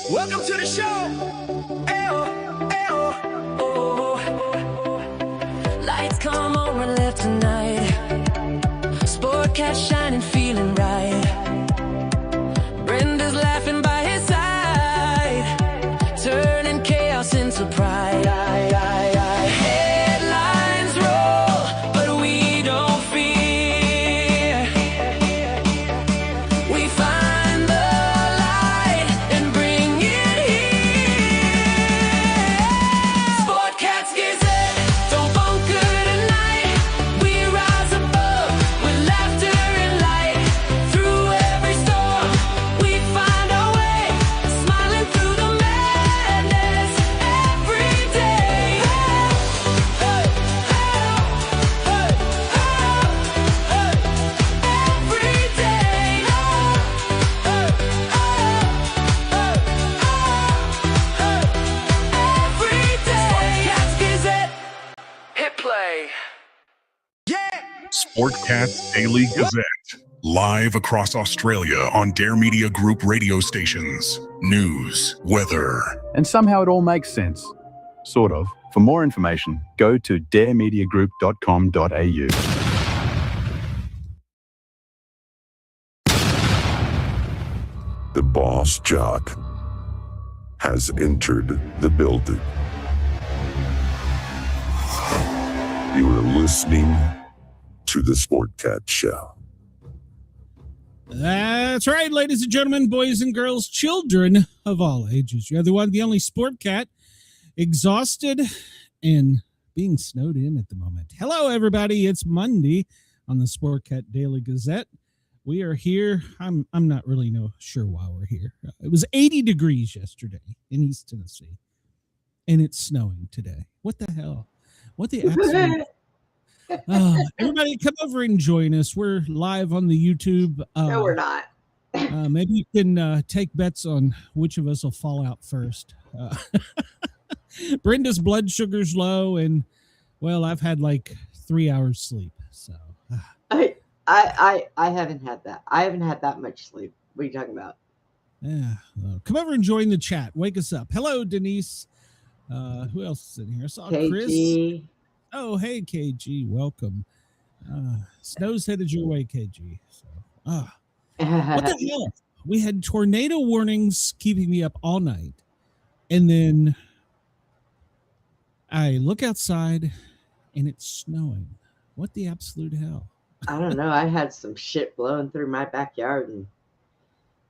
Welcome to the show. Oh. Lights come on, we're left tonight. Sportcat shining, feeling right. Brenda's laughing by his side, turning chaos into pride. Headlines roll, but we don't fear. We find the light and bring it here. Sportcat's Gazette, don't bunker tonight. We rise above with laughter and light. Through every storm, we find our way, smiling through the madness every day. Every day. Every day. Sportcat's Gazette, hit play. Yeah. Sportcat's Daily Gazette. Live across Australia on Dare Media Group radio stations. News, weather. And somehow it all makes sense. Sort of. For more information, go to daremediagroup.com.au. The boss jock has entered the building. You are listening to the Sportcat Show. That's right, ladies and gentlemen, boys and girls, children of all ages. You're the one, the only Sportcat, exhausted and being snowed in at the moment. Hello, everybody. It's Monday on the Sportcat Daily Gazette. We are here. I'm not really sure why we're here. It was 80 degrees yesterday in East Tennessee, and it's snowing today. What the hell? What the absolute... everybody come over and join us. We're live on the YouTube. No, we're not. Maybe you can take bets on which of us will fall out first. Brenda's blood sugar's low, and well, I've had like 3 hours sleep. So I haven't had that. I haven't had that much sleep. What are you talking about? Yeah, come over and join the chat. Wake us up. Hello, Denise. Who else is in here? I saw KG. Chris. Oh, hey, KG. Welcome. Snow's headed your way, KG. So, what the hell? We had tornado warnings keeping me up all night. And then I look outside and it's snowing. What the absolute hell? I don't know. I had some shit blowing through my backyard, and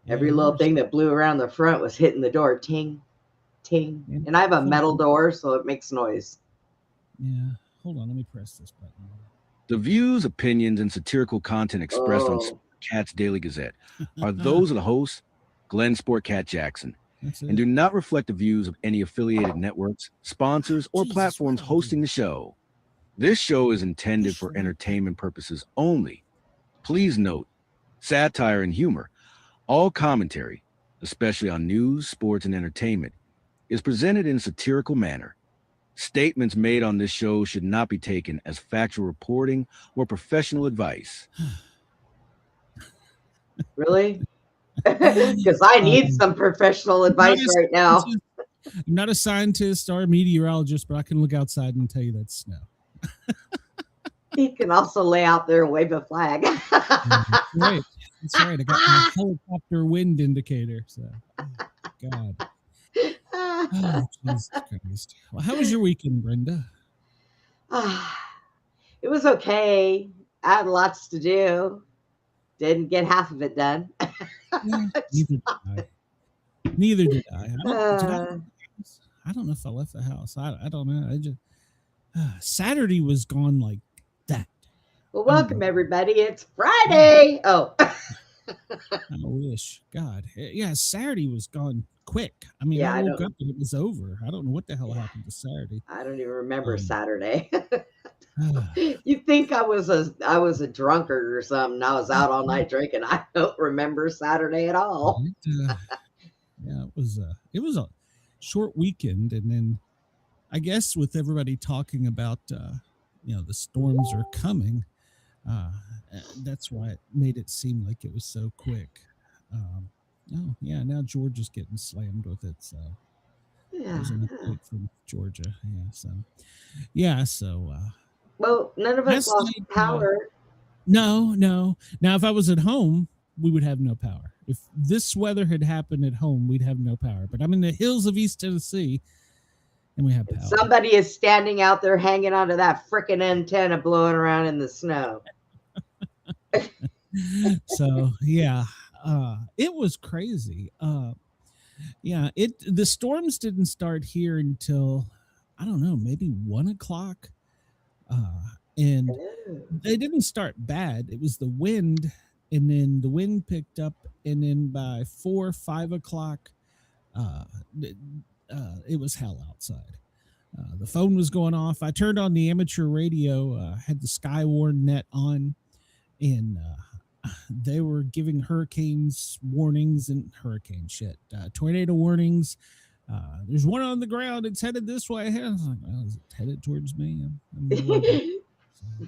every little thing that blew around the front was hitting the door. Ting, ting. And I have a metal door, so it makes noise. Yeah. Hold on. Let me press this button. The views, opinions, and satirical content expressed on Sportcat's Daily Gazette are those of the host, Glenn Sportcat Jackson, and do not reflect the views of any affiliated networks, sponsors, or platforms hosting the show. This show is intended for entertainment purposes only. Please note, satire and humor, all commentary, especially on news, sports, and entertainment, is presented in a satirical manner. Statements made on this show should not be taken as factual reporting or professional advice. Really? Because I need some professional advice right now. I'm not a scientist or a meteorologist, but I can look outside and tell you that's snow. He can also lay out there and wave a flag. Right. That's right. I got my helicopter wind indicator. So, God. Oh, Jesus Christ. Well, how was your weekend, Brenda? It was okay. I had lots to do. Didn't get half of it done. Yeah, neither did I. I don't know if I left the house. I don't know. I just Saturday was gone like that. Well, welcome everybody. It's Friday. Oh. I wish. God. Yeah, Saturday was gone quick. I mean, I woke up and it was over. I don't know what the hell happened to Saturday. I don't even remember Saturday. You'd think I was a drunkard or something. I was out all night drinking. I don't remember Saturday at all. Yeah, it was a short weekend, and then I guess with everybody talking about the storms are coming, that's why it made it seem like it was so quick. Oh, yeah. Now Georgia's getting slammed with it. So Yeah. there's an update from Georgia. Yeah. So, Well, none of us last lost night, power. no. Now, if I was at home, we would have no power. If this weather had happened at home, we'd have no power. But I'm in the hills of East Tennessee, and we have power. Somebody is standing out there hanging onto that frickin' antenna blowing around in the snow. So, yeah, it was crazy. The storms didn't start here until, I don't know, maybe 1 o'clock. And they didn't start bad. It was the wind, and then the wind picked up, and then by 4 or 5 o'clock, it was hell outside. The phone was going off. I turned on the amateur radio, had the Skywarn net on, and they were giving hurricanes warnings and hurricane shit, tornado warnings. There's one on the ground. It's headed this way. I was like, well, is it headed towards me?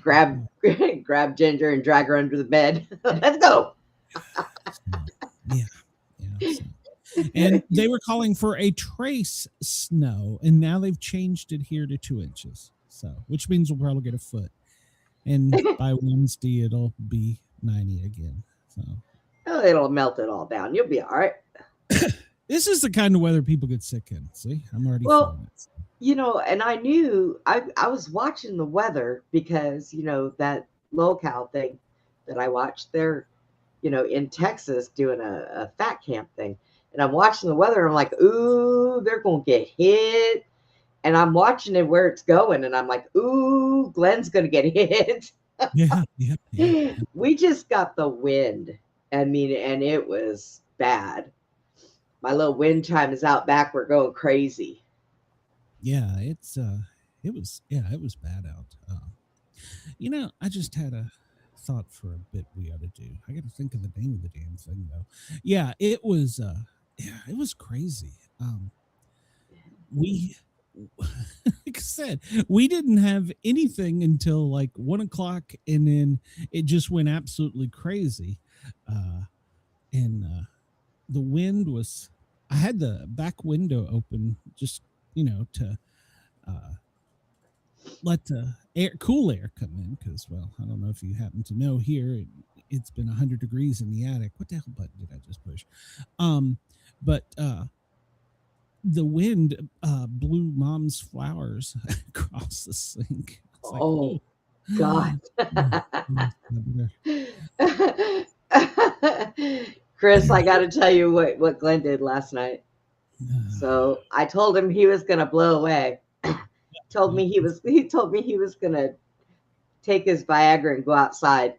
Grab Ginger and drag her under the bed. Let's go. And they were calling for a trace snow, and now they've changed it here to 2 inches. So, which means we'll probably get a foot. And by Wednesday, it'll be 90 again. So, It'll melt it all down. You'll be all right. This is the kind of weather people get sick in. See, I'm already feeling it. And I knew I was watching the weather because, that locale thing that I watched there, in Texas doing a fat camp thing. And I'm watching the weather. And I'm like, ooh, they're going to get hit. And I'm watching it where it's going. And I'm like, ooh, Glenn's going to get hit. Yeah. We just got the wind. And it was bad. My little wind chime is out back. We're going crazy. Yeah, it was bad out. I just had a thought for a bit we ought to do. I got to think of the name of the damn thing though. Yeah, it was crazy. We like I said, we didn't have anything until like 1 o'clock, and then it just went absolutely crazy. And the wind was, I had the back window open just, to let the cool air come in, because, well, I don't know if you happen to know, here it's been 100 degrees in the attic. What the hell button did I just push? But the wind blew Mom's flowers across the sink. Like, God. Chris, I got to tell you what Glenn did last night. So I told him he was going to blow away. He told me he was going to take his Viagra and go outside.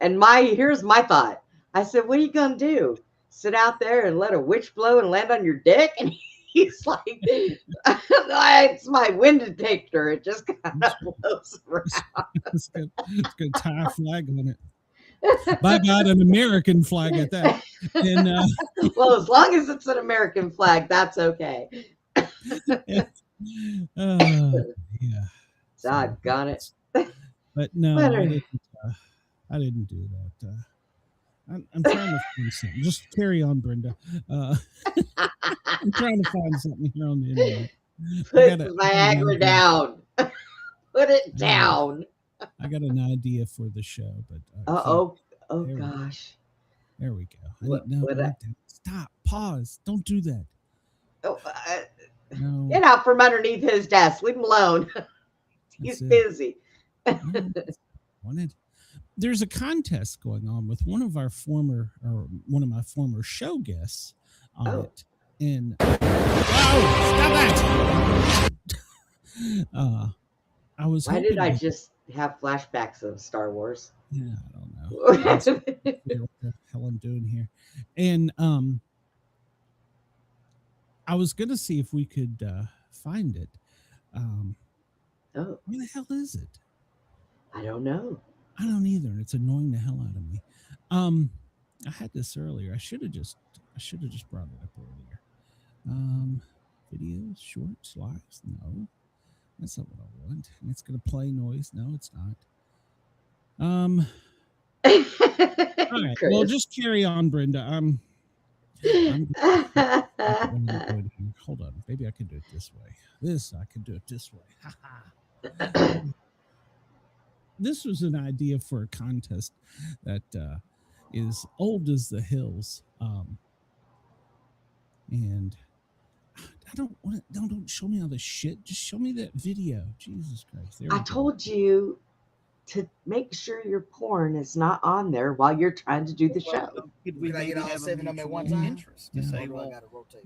And here's my thought. I said, what are you going to do? Sit out there and let a witch blow and land on your dick? And he's like, it's my wind detector. It just kind of blows around. It's going to tie a flag on it. By God, an American flag at that. And well, as long as it's an American flag, that's okay. Yeah. Doggone it. But no, I didn't do that. I'm trying to find something. Just carry on, Brenda. I'm trying to find something here on the internet. Put the Viagra down. Put it down. I got an idea for the show, but gosh. There we go. Stop. Pause. Don't do that. No. Get out from underneath his desk. Leave him alone. He's busy. There's a contest going on with one of my former show guests on it. And stop that. Why did I just have flashbacks of Star Wars? Yeah, I don't know. What the hell I'm doing here. And I was gonna see if we could find it. Where the hell is it? I don't know. I don't either, and it's annoying the hell out of me. I had this earlier. I should have just brought it up earlier. Videos, shorts, lives. No, that's not what I want. And it's gonna play noise. No, it's not. All right. Well, just carry on, Brenda. Hold on. Maybe I can do it this way. I can do it this way. This was an idea for a contest that is old as the hills. And I don't show me all this shit. Just show me that video. Jesus Christ. I told you to make sure your porn is not on there while you're trying to do the show. Could I get all 7 of them at one time? Interest to say, well,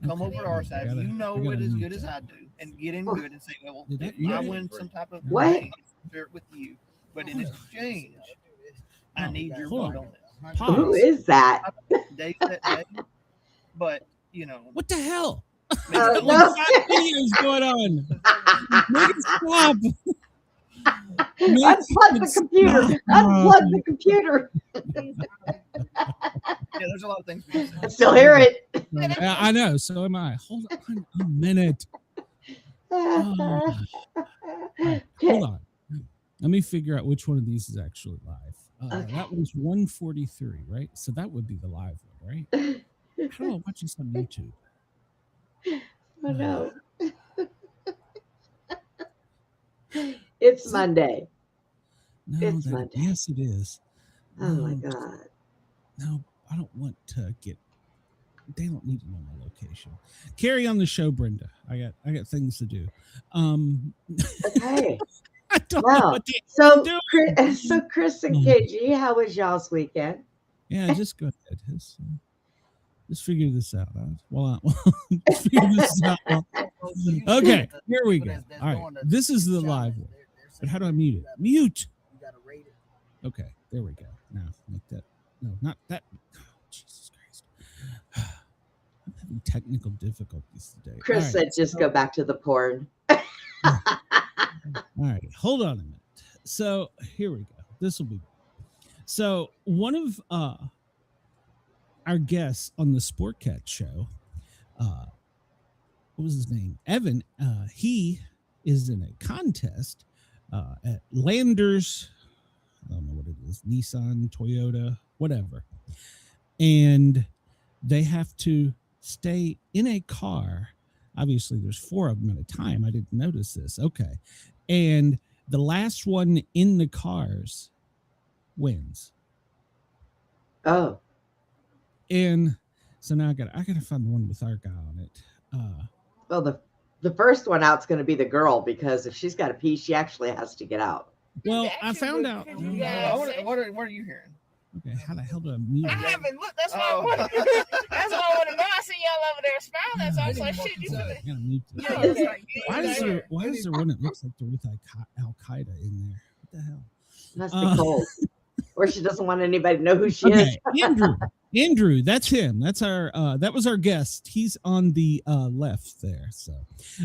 come over to our side. You know it as good as I do, and get into it and say, well, if I win some type of thing, share it with you. But in exchange, I need your vote on this. Who is that? Day that day. But what the hell? No. 5 videos going on. Make it stop. Unplug the computer. Unplug the computer. Yeah, there's a lot of things. I still hear it. I know. So am I. Hold on a minute. Hold on. Let me figure out which one of these is actually live. Okay. That was 143, right? So that would be the live one, right? How do I watch this on YouTube? Oh no. It's Monday. No, It's Monday. Yes, it is. Oh my God. No, I don't want to get. They don't need to know my location. Carry on the show, Brenda. I got things to do. Okay. I don't know Wow. what to So, do. Chris and KG, how was y'all's weekend? Yeah, just go ahead. Just figure this out. Just figure this out. Okay, here we go. All right, this is the live one. But how do I mute it? Mute. Okay, there we go. Now make that. No, not that. Oh, Jesus Christ. I'm having technical difficulties today. Chris All said right, just go back to the porn. all right, hold on a minute. So here we go. This will be. So one of our guests on the Sportcat show, what was his name? Evan. He is in a contest at Landers. I don't know what it is. Nissan, Toyota, whatever. And they have to stay in a car. Obviously, there's 4 of them at a time. I didn't notice this. Okay. And the last one in the cars wins. Oh. And so now I gotta find the one with our guy on it. Well, the first one out's going to be the girl, because if she's got to pee, she actually has to get out. Well, I found out. What are you hearing? Okay, how the hell do I mute I it? haven't looked. That's why I want to. That's why I want to know. I see y'all over there smiling. So I was like, "Shit, you I could." gotta mute this. Yeah, it's like, Why is there one that looks like they're with Al Qaeda in there? What the hell? Must be cold. Or she doesn't want anybody to know who she is. Okay, Andrew, that's him. That's our that was our guest. He's on the left there. So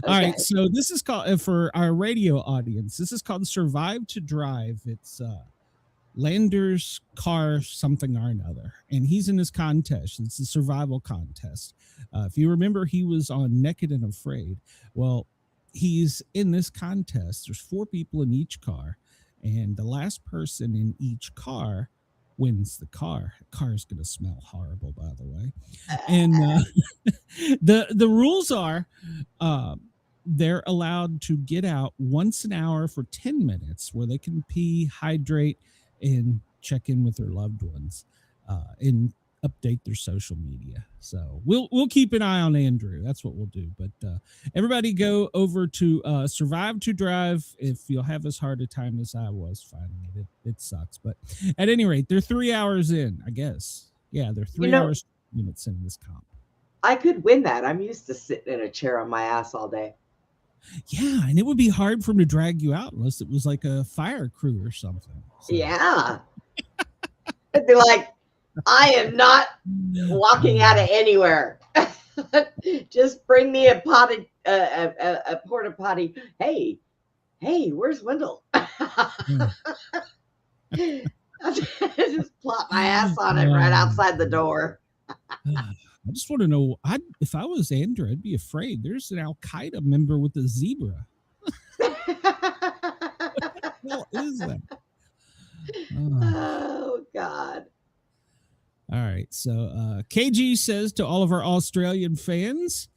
all right, so this is called for our radio audience. This is called Survive to Drive. It's Landers car something or another, and he's in this contest. It's a survival contest. If you remember, he was on Naked and Afraid. Well, he's in this contest. There's 4 people in each car, and the last person in each car wins the car. The car is going to smell horrible, by the way. And the rules are they're allowed to get out once an hour for 10 minutes, where they can pee, hydrate, and check in with their loved ones, and update their social media. So we'll keep an eye on Andrew. That's what we'll do. But everybody go over to Survive to Drive if you'll have as hard a time as I was finding it. It sucks. But at any rate, they're 3 hours in, I guess. Yeah, they're 3 hours minutes in this comp. I could win that. I'm used to sitting in a chair on my ass all day. Yeah, and it would be hard for them to drag you out unless it was like a fire crew or something. So. Yeah. It'd be like, I am not walking out of anywhere. Just bring me a porta potty. Hey, where's Wendell? Just plop my ass on it right outside the door. I just want to know, if I was Andrew, I'd be afraid. There's an Al Qaeda member with a zebra. What is that? Oh, God. All right. So KG says to all of our Australian fans,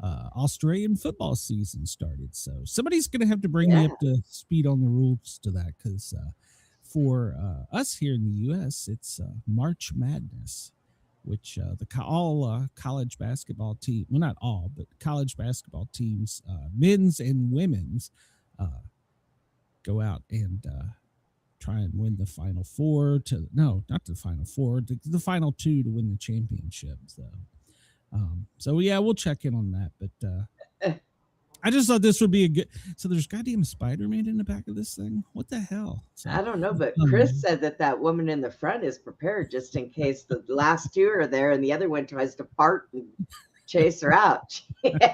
Australian football season started. So somebody's going to have to bring me up to speed on the rules to that, because for us here in the U.S., it's March Madness, which all college basketball team, well, not all, but college basketball teams, men's and women's, go out and try and win the Final Four not the Final Four, the Final Two to win the championship. So yeah, we'll check in on that. But I just thought this would be a good. So there's goddamn Spider-Man in the back of this thing. What the hell? So, I don't know, but Chris said that woman in the front is prepared just in case the last two are there and the other one tries to fart and chase her out.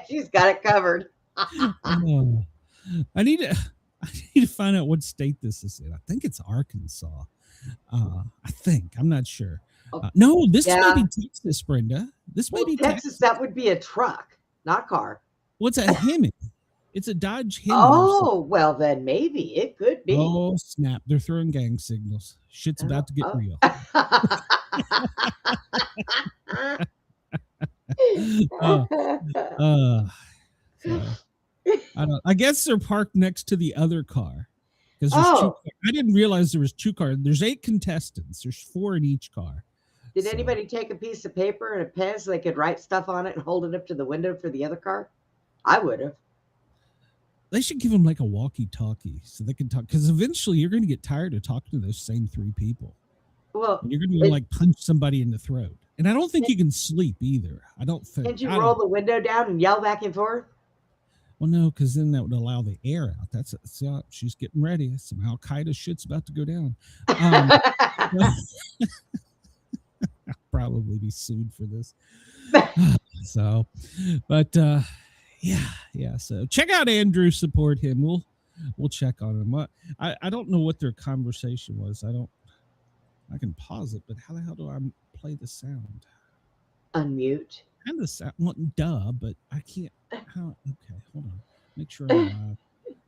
She's got it covered. I need to find out what state this is in. I think it's Arkansas. I'm not sure. No, this may be Texas, Brenda. This may be Texas. That would be a truck, not car. What's a Hemi? It's a Dodge Hemi. Oh, well, then maybe it could be. Oh, snap. They're throwing gang signals. Shit's about to get real. I guess they're parked next to the other car. Because I didn't realize there was 2 cars. There's 8 contestants. There's 4 in each car. Did anybody take a piece of paper and a pen so they could write stuff on it and hold it up to the window for the other car? I would have. They should give them like a walkie-talkie so they can talk. Because eventually you're going to get tired of talking to those same 3 people. Well, and you're going to like punch somebody in the throat. And I don't think you can sleep either. I don't think. Can't you roll the window down and yell back and forth? Well, no, because then that would allow the air out. That's she's getting ready. Some Al Qaeda shit's about to go down. I'll probably be sued for this. So, but yeah. So check out Andrew. Support him. We'll check on him. I don't know what their conversation was. I can pause it, but how the hell do I play the sound? Unmute. And the sound. Well, duh, but I can't. Okay, hold on. Make sure I'm live.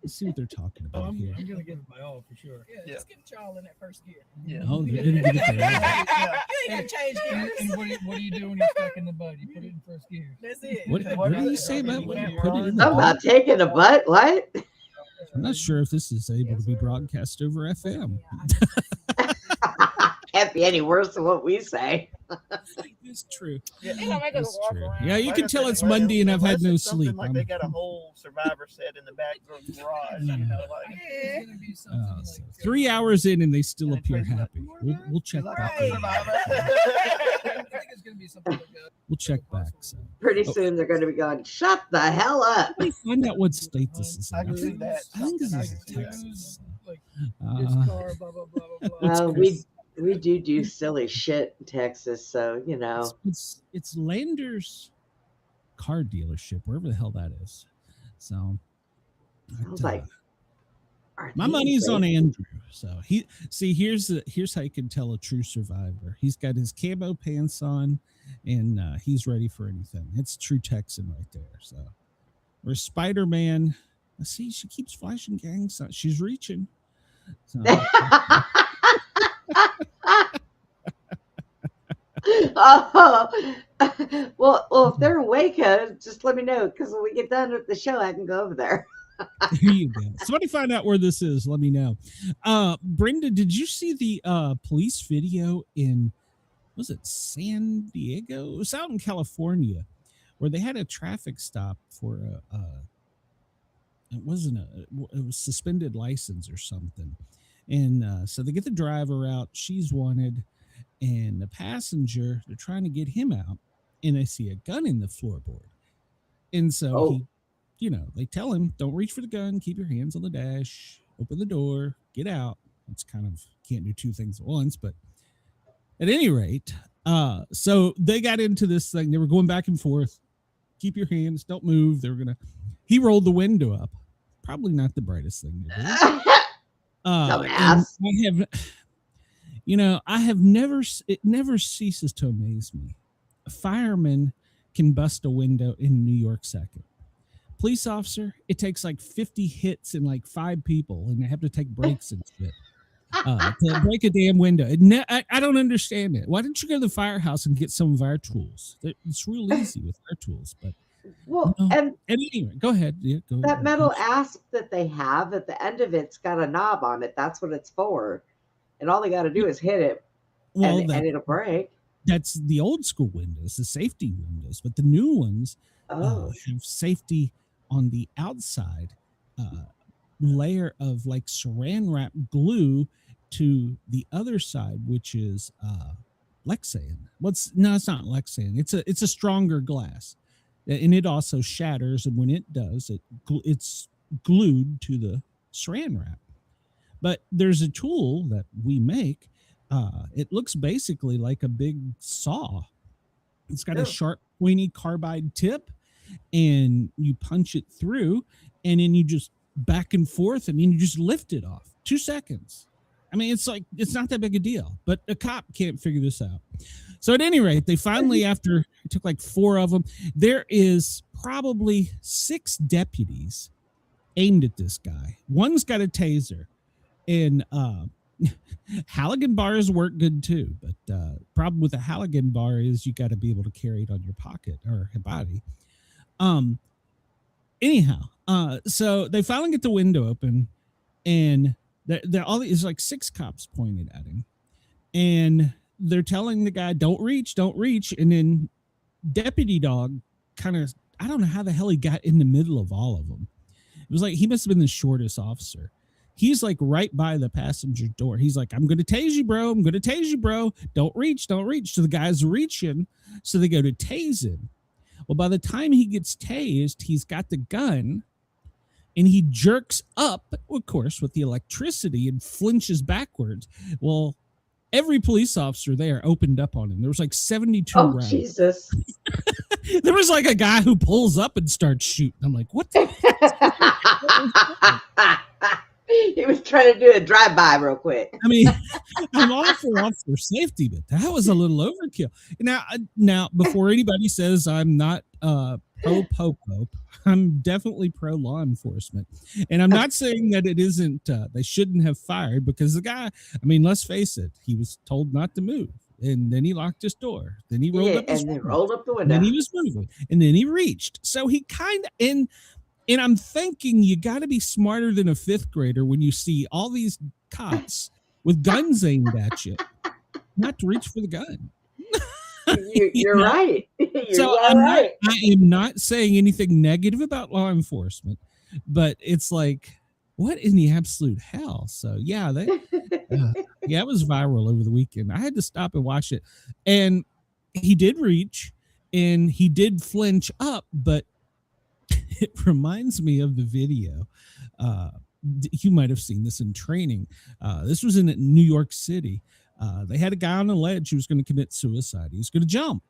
Let's see what they're talking about here. I'm gonna give it my all for sure. Yeah, let's get y'all in that first gear. Yeah. Oh, they didn't get it to that. You ain't gotta change gears. And what do you do when you're stuck in the butt? You put it in first gear. That's it. What did you say about when you put it in the I'm butt? not taking a butt. What? I'm not sure if this is able to be broadcast over FM. Can't be any worse than what we say. It's true. You know, make us walk around. Yeah, you can tell it's Monday and I've had no sleep. Like they got a whole Survivor set in the back garage. You know, like, It's gonna be something So 3 hours in and they still appear happy. We'll check back. I think it's gonna be something like that. We'll check back. So. Pretty soon they're going to be going, shut the hell up. Let me find out what state this is in. I can see that. I think this I is can see Texas. like Uh, this car, blah blah blah blah blah. We do silly shit in Texas, so you know. It's Lander's car dealership, wherever the hell that is. So Sounds like my money's on Andrew. So here's how you can tell a true survivor. He's got his camo pants on, and he's ready for anything. It's true Texan right there. So where's Spider-Man? I see she keeps flashing gang signs. She's reaching. So, well, if they're in Waco, just let me know, because when we get done with the show, I can go over there. here you go. Somebody find out where this is. Let me know. Brenda, did you see the police video in, was it San Diego? It was out in California, where they had a traffic stop for it was suspended license or something. And so they get the driver out. She's wanted. And the passenger, they're trying to get him out. And they see a gun in the floorboard. And so they tell him, don't reach for the gun. Keep your hands on the dash. Open the door. Get out. It's kind of, can't do 2 things at once. But at any rate, so they got into this thing. They were going back and forth. Keep your hands. Don't move. He rolled the window up. Probably not the brightest thing to do. Dumbass. It never ceases to amaze me. A fireman can bust a window in a New York second. Police officer, it takes like 50 hits and like 5 people, and they have to take breaks and shit. to break a damn window. I don't understand it. Why don't you go to the firehouse and get some of our tools? It's real easy with our tools, but Well, no. and Anyway, go ahead. Yeah, go that ahead. metal asp that they have at the end of it's got a knob on it. That's what it's for. And all they got to do is hit it, Well, and it'll break. that's the old school windows, the safety windows, but the new ones Oh, have safety on the outside layer of like saran wrap glue to the other side, which is Lexan. No, it's not Lexan. It's a stronger glass, and it also shatters. And when it does, it's glued to the saran wrap. But there's a tool that we make. It looks basically like a big saw. It's got a sharp, pointy carbide tip, and you punch it through, and then you just back and forth, and then you just lift it off. 2 seconds. I mean, it's not that big a deal, but a cop can't figure this out. So at any rate, they finally, after it took like 4 of them, there is probably 6 deputies aimed at this guy. One's got a taser, and Halligan bars work good too, but problem with a Halligan bar is you got to be able to carry it on your pocket or your body. Anyhow, so they finally get the window open, and they're all these like 6 cops pointed at him, and they're telling the guy, don't reach, and then Deputy Dog kind of, I don't know how the hell he got in the middle of all of them. It was like he must have been the shortest officer. He's like right by the passenger door. He's like, I'm going to tase you, bro. Don't reach. So the guy's reaching. So they go to tase him. Well, by the time he gets tased, he's got the gun, and he jerks up, of course, with the electricity, and flinches backwards. Well, every police officer there opened up on him. There was like 72 rounds. Jesus. There was like a guy who pulls up and starts shooting. I'm like, what the He was trying to do a drive-by real quick. I mean, I'm all for officer safety, but that was a little overkill. Now, before anybody says I'm not pro Pope, I'm definitely pro law enforcement, and I'm not saying that it isn't. They shouldn't have fired, because the guy. I mean, let's face it. He was told not to move, and then he locked his door. Then he rolled up his window. Rolled up the window. And then he was moving, and then he reached. So he kind of And I'm thinking you got to be smarter than a 5th grader when you see all these cops with guns aimed at you, not to reach for the gun. You're right. I am not saying anything negative about law enforcement, but it's like, what in the absolute hell? So yeah, it was viral over the weekend. I had to stop and watch it, and he did reach, and he did flinch up, but it reminds me of the video. You might have seen this in training. This was in New York City. They had a guy on a ledge who was going to commit suicide. He was going to jump.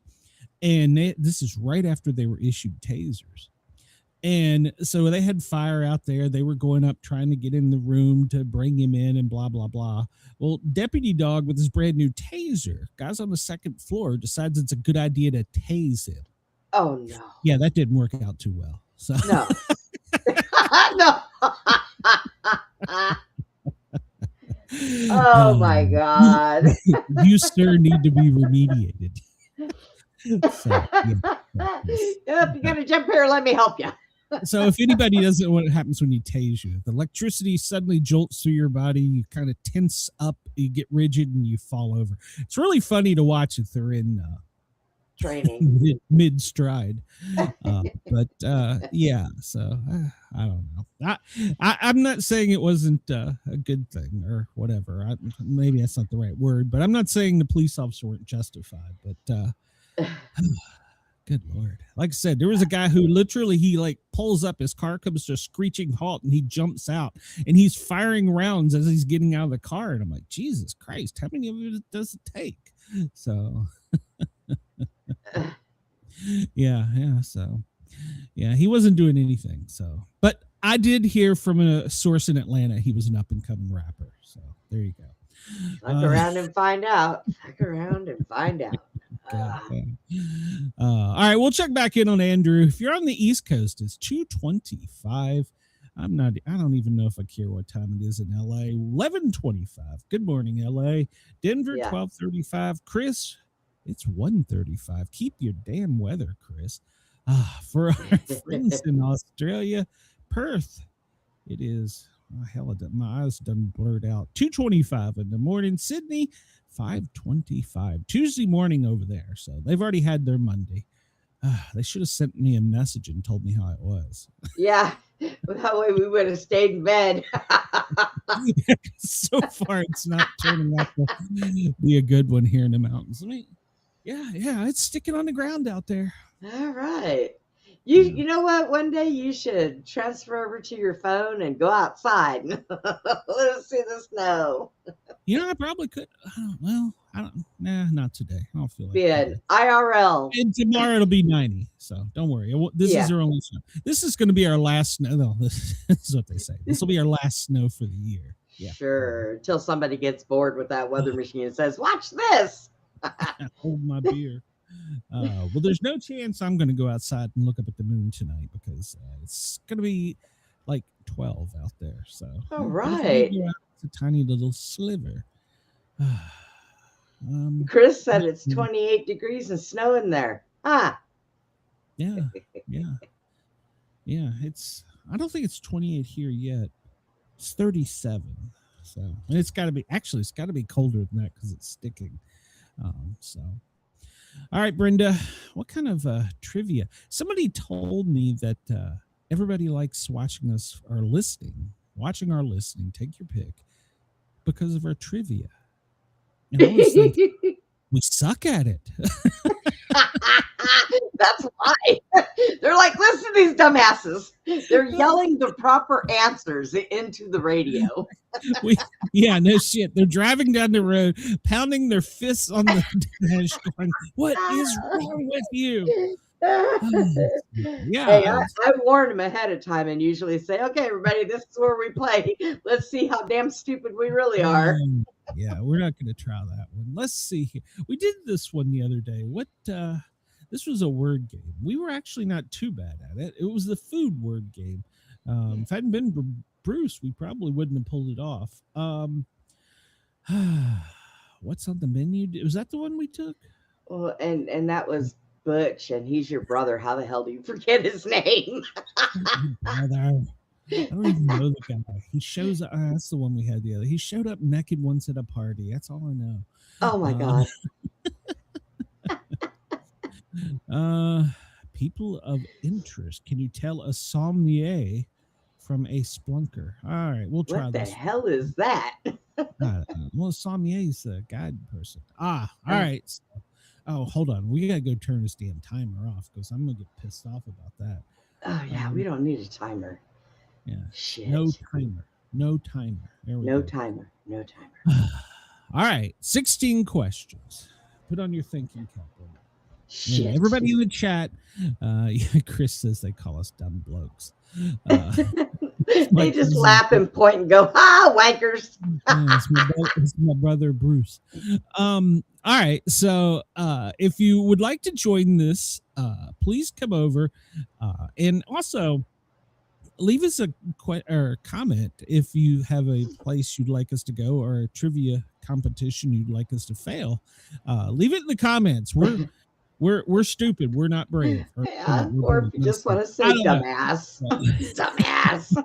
And this is right after they were issued tasers. And so they had fire out there. They were going up trying to get in the room to bring him in and blah, blah, blah. Well, Deputy Dog with his brand new taser, guys on the 2nd floor, decides it's a good idea to tase him. Oh, no. Yeah, that didn't work out too well. So no. No. Oh my God. You, sir, need to be remediated. So, Yep, you gotta jump here, let me help you. So if anybody doesn't know what happens when you tase you, the electricity suddenly jolts through your body, you kind of tense up, you get rigid, and you fall over. It's really funny to watch if they're in training mid stride, but yeah, so I don't know. I'm not saying it wasn't a good thing or whatever. Maybe that's not the right word, but I'm not saying the police officer weren't justified, but good Lord. Like I said, there was a guy who literally, he like pulls up, his car comes to a screeching halt, and he jumps out, and he's firing rounds as he's getting out of the car. And I'm like, Jesus Christ, how many of it does it take? So yeah. So yeah, he wasn't doing anything. So, but I did hear from a source in Atlanta, he was an up and coming rapper. So there you go. Look around and find out. Look around and find out. All right, we'll check back in on Andrew. If you're on the East Coast, it's 2:25. I don't even know if I care what time it is in LA. 11:25. Good morning, LA. Denver, Yeah. 12:35. Chris, it's 1:35. Keep your damn weather, Chris. For our friends in Australia, Perth, it is, oh, hell, my eyes done blurred out. 2:25 in the morning. Sydney, 5:25. Tuesday morning over there. So they've already had their Monday. They should have sent me a message and told me how it was. Yeah. That way we would have stayed in bed. So far, it's not turning out to be a good one here in the mountains. Yeah, it's sticking on the ground out there. All right. You know what? One day you should transfer over to your phone and go outside. Let's see the snow. I probably could. Not today. I don't feel like Be an IRL. And tomorrow it'll be 90. So don't worry. This is our only snow. This is going to be our last snow. No, this is what they say. This will be our last snow for the year. Yeah. Sure. Until somebody gets bored with that weather machine and says, "Watch this." Hold my beer. Well, there's no chance I'm going to go outside and look up at the moon tonight because it's going to be like 12 out there. So, all right, it's a tiny little sliver. Chris said it's 28 degrees and snow in there. Yeah. It's. I don't think it's 28 here yet. It's 37. So, and it's got to be. Actually, it's got to be colder than that because it's sticking. So. All right, Brenda, what kind of trivia? Somebody told me that everybody likes watching our listening, take your pick, because of our trivia. And I was like, we suck at it. That's why. They're like, listen to these dumbasses. They're yelling the proper answers into the radio. No shit. They're driving down the road, pounding their fists on the dash, going, "What is wrong with you?" Hey, I warn them ahead of time and usually say, "Okay, everybody, this is where we play. Let's see how damn stupid we really are." Yeah, we're not going to try that one. Let's see here. We did this one the other day. This was a word game. We were actually not too bad at it. It was the food word game. If it hadn't been for Bruce, we probably wouldn't have pulled it off. What's on the menu? Was that the one we took? Well, and that was Butch, and he's your brother. How the hell do you forget his name? Brother. I don't even know the guy. He shows up. That's the one we had the other. He showed up naked once at a party. That's all I know. Oh my God. People of interest. Can you tell a sommelier from a splunker? All right, we'll try this. What the hell is that? Well, a sommelier is a guide person. All right. So, hold on. We got to go turn this damn timer off because I'm going to get pissed off about that. Oh, yeah. We don't need a timer. Yeah. Shit. No timer. There we go. Timer. All right. 16 questions. Put on your thinking cap. Shit. Everybody in the chat, Chris says they call us dumb blokes. They just laugh and point and go, wankers. It's my brother Bruce. All right, so if you would like to join this, please come over, and also leave us a comment if you have a place you'd like us to go or a trivia competition you'd like us to fail. Leave it in the comments. We're stupid. We're not brave. Or if you just want to say dumbass. Dumbass.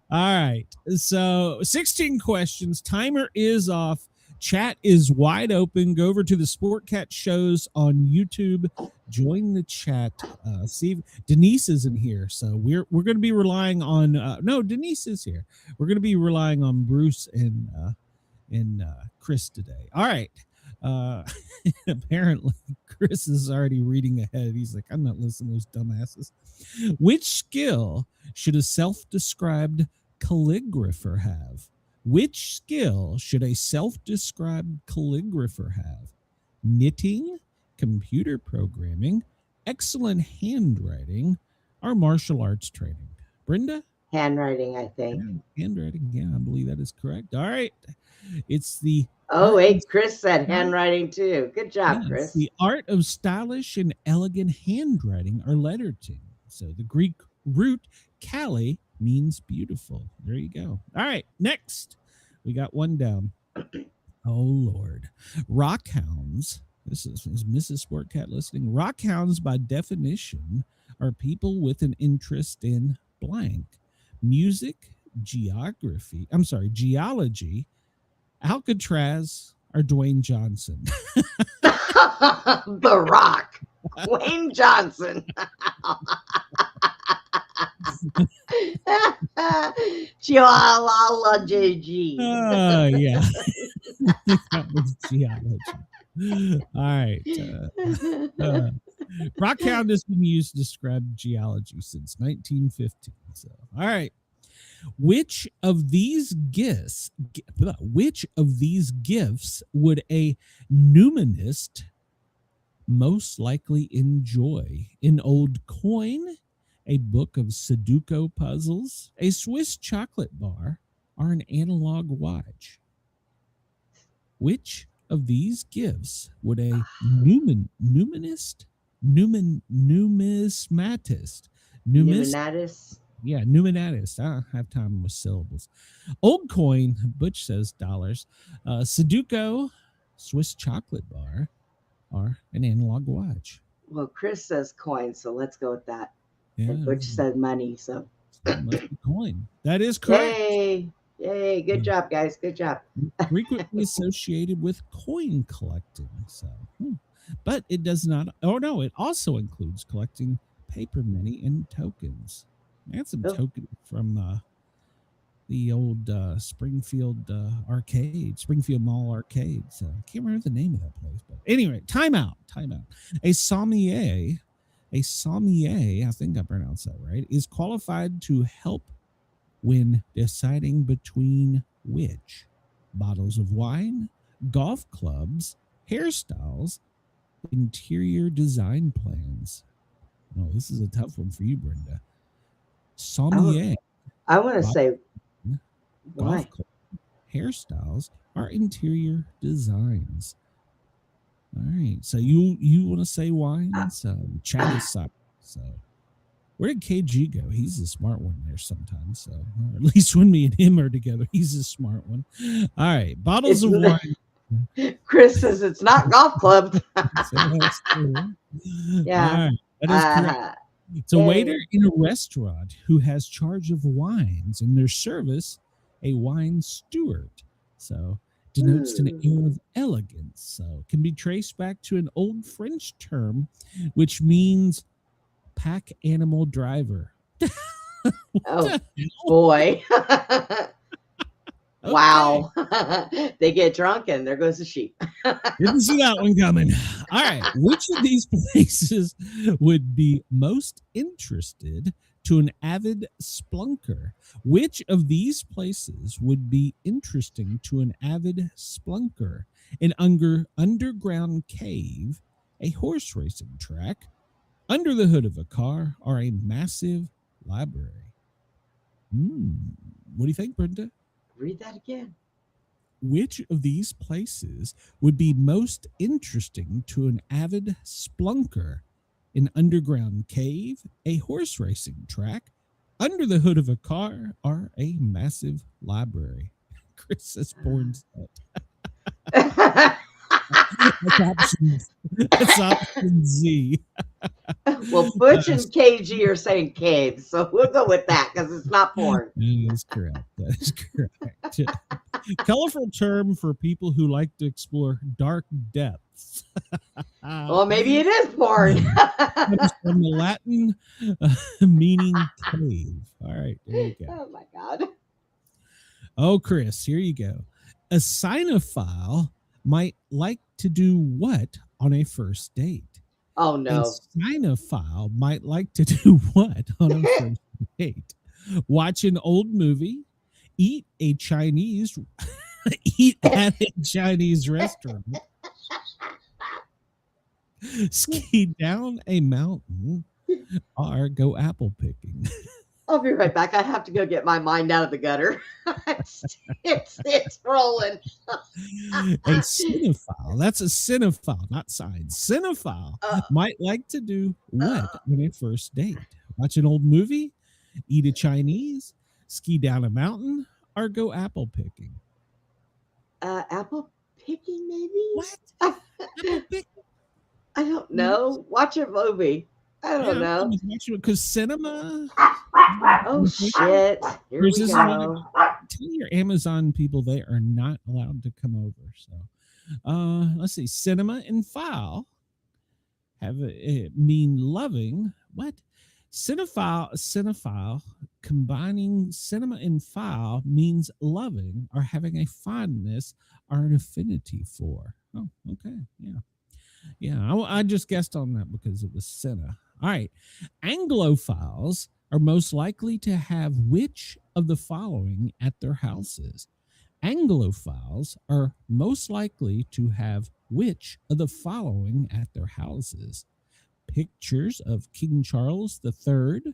All right. So 16 questions. Timer is off. Chat is wide open. Go over to the Sportcat shows on YouTube. Join the chat. See, Denise isn't here, so we're going to be relying on. No, Denise is here. We're going to be relying on Bruce and Chris today. All right. Apparently Chris is already reading ahead. He's like, I'm not listening to those dumbasses. Which skill should a self-described calligrapher have? Which skill should a self-described calligrapher have? Knitting, computer programming, excellent handwriting, or martial arts training? Brenda? Handwriting, I think. Handwriting, yeah, I believe that is correct. All right. It's the Chris said handwriting too. Good job, Chris. The art of stylish and elegant handwriting or lettering. So the Greek root Cali means beautiful. There you go. All right, next. We got one down. Oh, Lord. Rockhounds. This is Mrs. Sportcat listening. Rockhounds, by definition, are people with an interest in blank. Music, geology, Alcatraz, or Dwayne Johnson. The Rock. Dwayne Johnson. Geology. Yeah. That was geology. All right. Rockhound has been used to describe geology since 1915. So, all right. Which of these gifts would a numinist most likely enjoy? An old coin, a book of Sudoku puzzles, a Swiss chocolate bar, or an analog watch? Which of these gifts would a numismatist? Yeah, numinatist. I don't have time with syllables. Old coin, Butch says dollars. Sudoku, Swiss chocolate bar, or an analog watch. Well, Chris says coin, so let's go with that. Yeah. And Butch said money, so. Coin. That is correct. Yay. Good job, guys. Good job. Frequently associated with coin collecting. So, but it does not. Oh no, it also includes collecting paper money and tokens. I had some tokens from the old Springfield Mall arcade. So I can't remember the name of that place. But anyway, time out. A sommelier, I think I pronounced that right, is qualified to help when deciding between which? Bottles of wine, golf clubs, hairstyles, interior design plans. Oh, this is a tough one for you, Brenda. Sommelier. I want to say golf club, hairstyles, or interior designs. All right. So you want to say wine? So chat is up. So where did KG go? He's a smart one there sometimes. So or at least when me and him are together, he's a smart one. All right. Bottles of wine. Chris says it's not golf clubs. Yeah. All right. That is correct. It's a waiter in a restaurant who has charge of wines in their service, a wine steward. So denotes an air of elegance. So can be traced back to an old French term, which means pack animal driver. Oh boy. Wow. They get drunk and there goes the sheep. Didn't see that one coming. All right. Which of these places would be most interested to an avid splunker? Which of these places would be interesting to an avid splunker? An underground cave, a horse racing track, under the hood of a car, or a massive library? What do you think, Brenda? Read that again. Which of these places would be most interesting to an avid splunker? An underground cave, a horse racing track, under the hood of a car, or a massive library? Chris says porn set. That's option Z. Well, Butch and KG are saying caves, so we'll go with that because it's not porn. That is correct. Colorful term for people who like to explore dark depths. Well, maybe it is porn. From the Latin meaning cave. All right, there you go. Oh my God. Oh, Chris, here you go. A cynophile might like to do what on a first date? Oh no. A cynophile might like to do what on a first date? Watch an old movie, eat at a Chinese restaurant, ski down a mountain, or go apple picking. I'll be right back. I have to go get my mind out of the gutter. it's rolling. A cinephile, that's a cinephile, not sign. Cinephile might like to do what on a first date? Watch an old movie, eat a Chinese, ski down a mountain, or go apple picking. Apple picking, maybe? What? Apple picking? I don't know. Watch a movie. I don't know. Because cinema. Oh, shit. Here we go. Tell your Amazon people they are not allowed to come over. So, let's see. Cinema and file mean loving. What? Cinephile, combining cinema and file means loving or having a fondness or an affinity for. Oh, okay. Yeah. Yeah, I just guessed on that because it was cinema. All right. Anglophiles are most likely to have which of the following at their houses? Anglophiles are most likely to have which of the following at their houses? Pictures of King Charles III,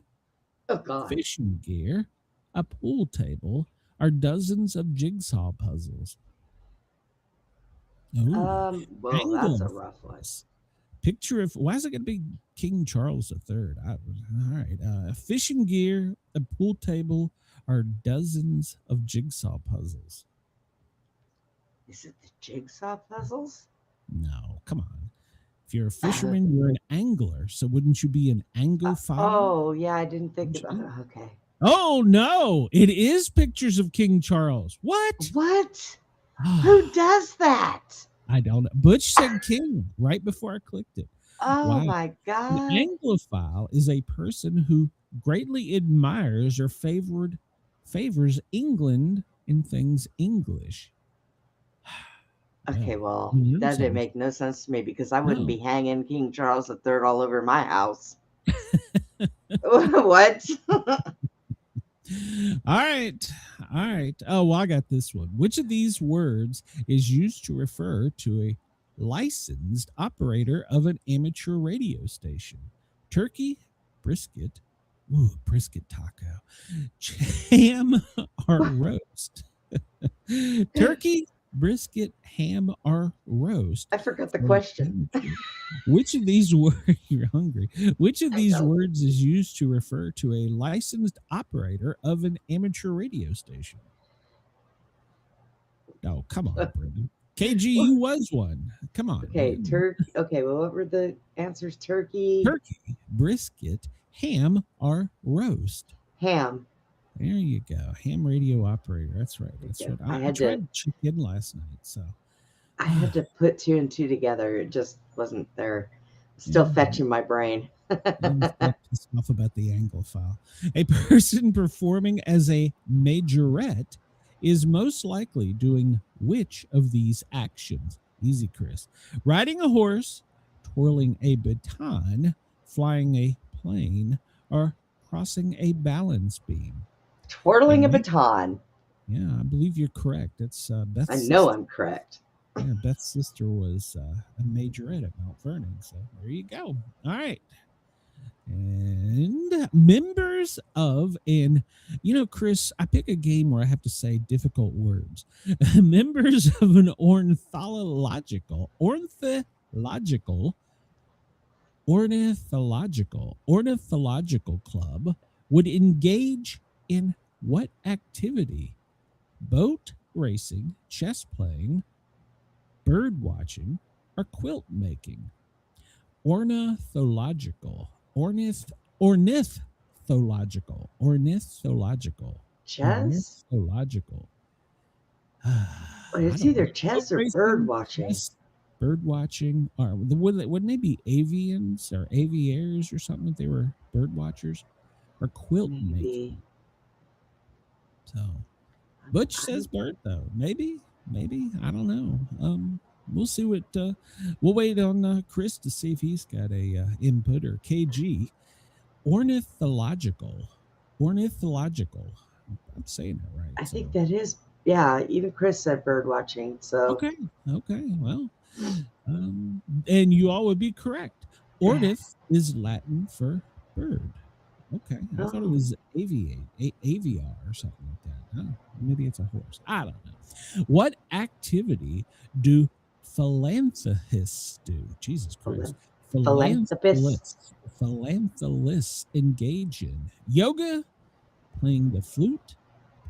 fishing gear, a pool table, or dozens of jigsaw puzzles. Well, that's a rough one. Picture of, why is it going to be King Charles III? All right. Fishing gear, a pool table, or dozens of jigsaw puzzles. Is it the jigsaw puzzles? No, come on. If you're a fisherman, you're an angler. So wouldn't you be an anglophile? Oh, yeah, I didn't think about it. Okay. Oh, no. It is pictures of King Charles. What? What? Who does that? I don't know. Butch said king right before I clicked it. Oh, my God. An anglophile is a person who greatly admires or favors England and things English. Okay, well, that didn't make no sense to me because I wouldn't be hanging King Charles III all over my house. What? All right. Oh, well, I got this one. Which of these words is used to refer to a licensed operator of an amateur radio station? Turkey, brisket, brisket taco, ham, or roast? Turkey, brisket, ham, or roast? I forgot the question. Which of these words, you're hungry, which of these words is used to refer to a licensed operator of an amateur radio station? Oh, come on, Brenda. KG, you was one. Come on. Okay, okay, well, what were the answers? Turkey, brisket, ham, or roast? Ham. There you go. Ham radio operator. That's right. That's right. I tried to check in last night, so I had to put 2 and 2 together. It just wasn't there. Still fetching my brain. I'm pissed off about the anglophile. A person performing as a majorette is most likely doing which of these actions? Easy, Chris. Riding a horse, twirling a baton, flying a plane, or crossing a balance beam? Twirling a baton. Yeah, I believe you're correct. It's Beth's I know I'm correct. Yeah, Beth's sister was a majorette at Mount Vernon. So there you go. All right. And members of Chris, I pick a game where I have to say difficult words. Members of an ornithological club would engage in what activity? Boat racing, chess playing, bird watching, or quilt making? Ornithological. Chess? Ornithological. It's either chess or bird watching. Bird watching, or wouldn't they be avians or aviaries or something if they were bird watchers? Or quilt making? So, Butch says bird though. Maybe. I don't know. We'll see what. We'll wait on Chris to see if he's got a input or KG. Ornithological. I'm saying it right. I think that is. Yeah, even Chris said bird watching. So okay. Well, and you all would be correct. Ornith is Latin for bird. Okay, I thought it was aviar or something like that. Huh? Maybe it's a horse. I don't know. What activity do philanthropists do? Jesus Christ. philanthropists engage in? Yoga, playing the flute,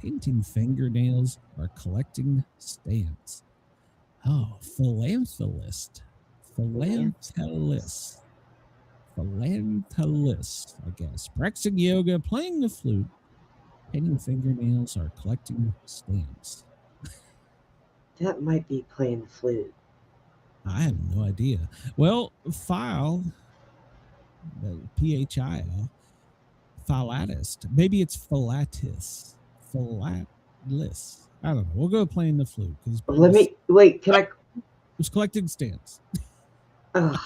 painting fingernails, or collecting stamps? Oh, philanthropist. Philanthropist, I guess. Practicing yoga, playing the flute, painting fingernails, or collecting stamps. That might be playing the flute. I have no idea. Well, phile, Phil, philatist. Maybe it's philatus. Philatus. I don't know. We'll go playing the flute because Let me wait. Can I? was collecting stamps. That's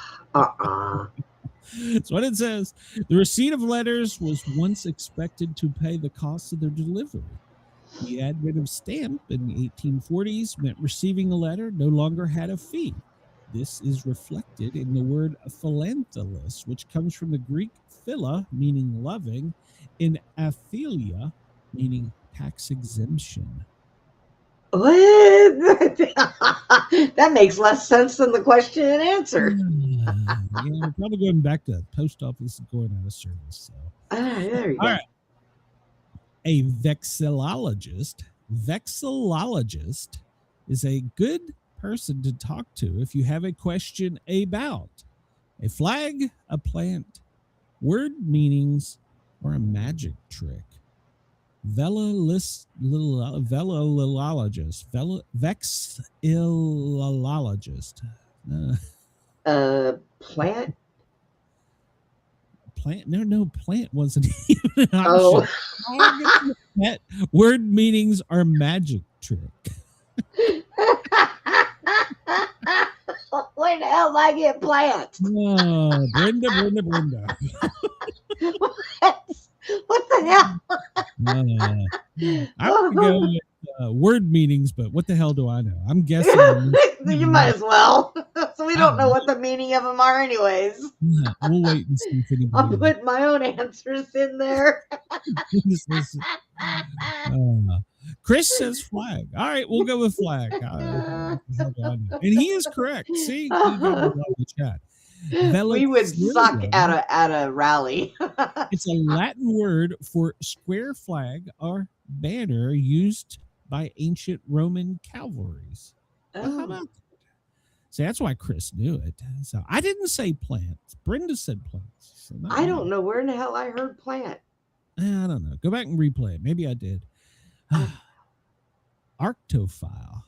what it says. The receipt of letters was once expected to pay the cost of their delivery. The advent of stamp in the 1840s meant receiving a letter no longer had a fee. This is reflected in the word philanthropist, which comes from the Greek phila, meaning loving, and aphilia, meaning tax exemption. What? That makes less sense than the question and answer. Yeah, we're probably going back to the post office and going out of service. So. There you All go. right. A vexillologist is a good person to talk to if you have a question about a flag, a plant, word meanings, or a magic trick. Vexillologist, Plant. Plant? No, plant wasn't even an Oh. option. Word meanings are magic trick. Where the hell did I get plant? Oh, Brenda. What the hell? I'm going to go with word meanings, but what the hell do I know? I'm guessing. You might as well. So we don't know what the meaning of them are anyways. We'll wait and see if anybody I'll put my own answers in there. Chris says flag. All right, we'll go with flag. And he is correct. See, he got it on the chat. We would suck at a rally. It's a Latin word for square flag or banner used by ancient Roman cavalries. How about that? See, that's why Chris knew it. So I didn't say plants. Brenda said plants. So I don't know where in the hell I heard plant. I don't know. Go back and replay it. Maybe I did. Arctophile.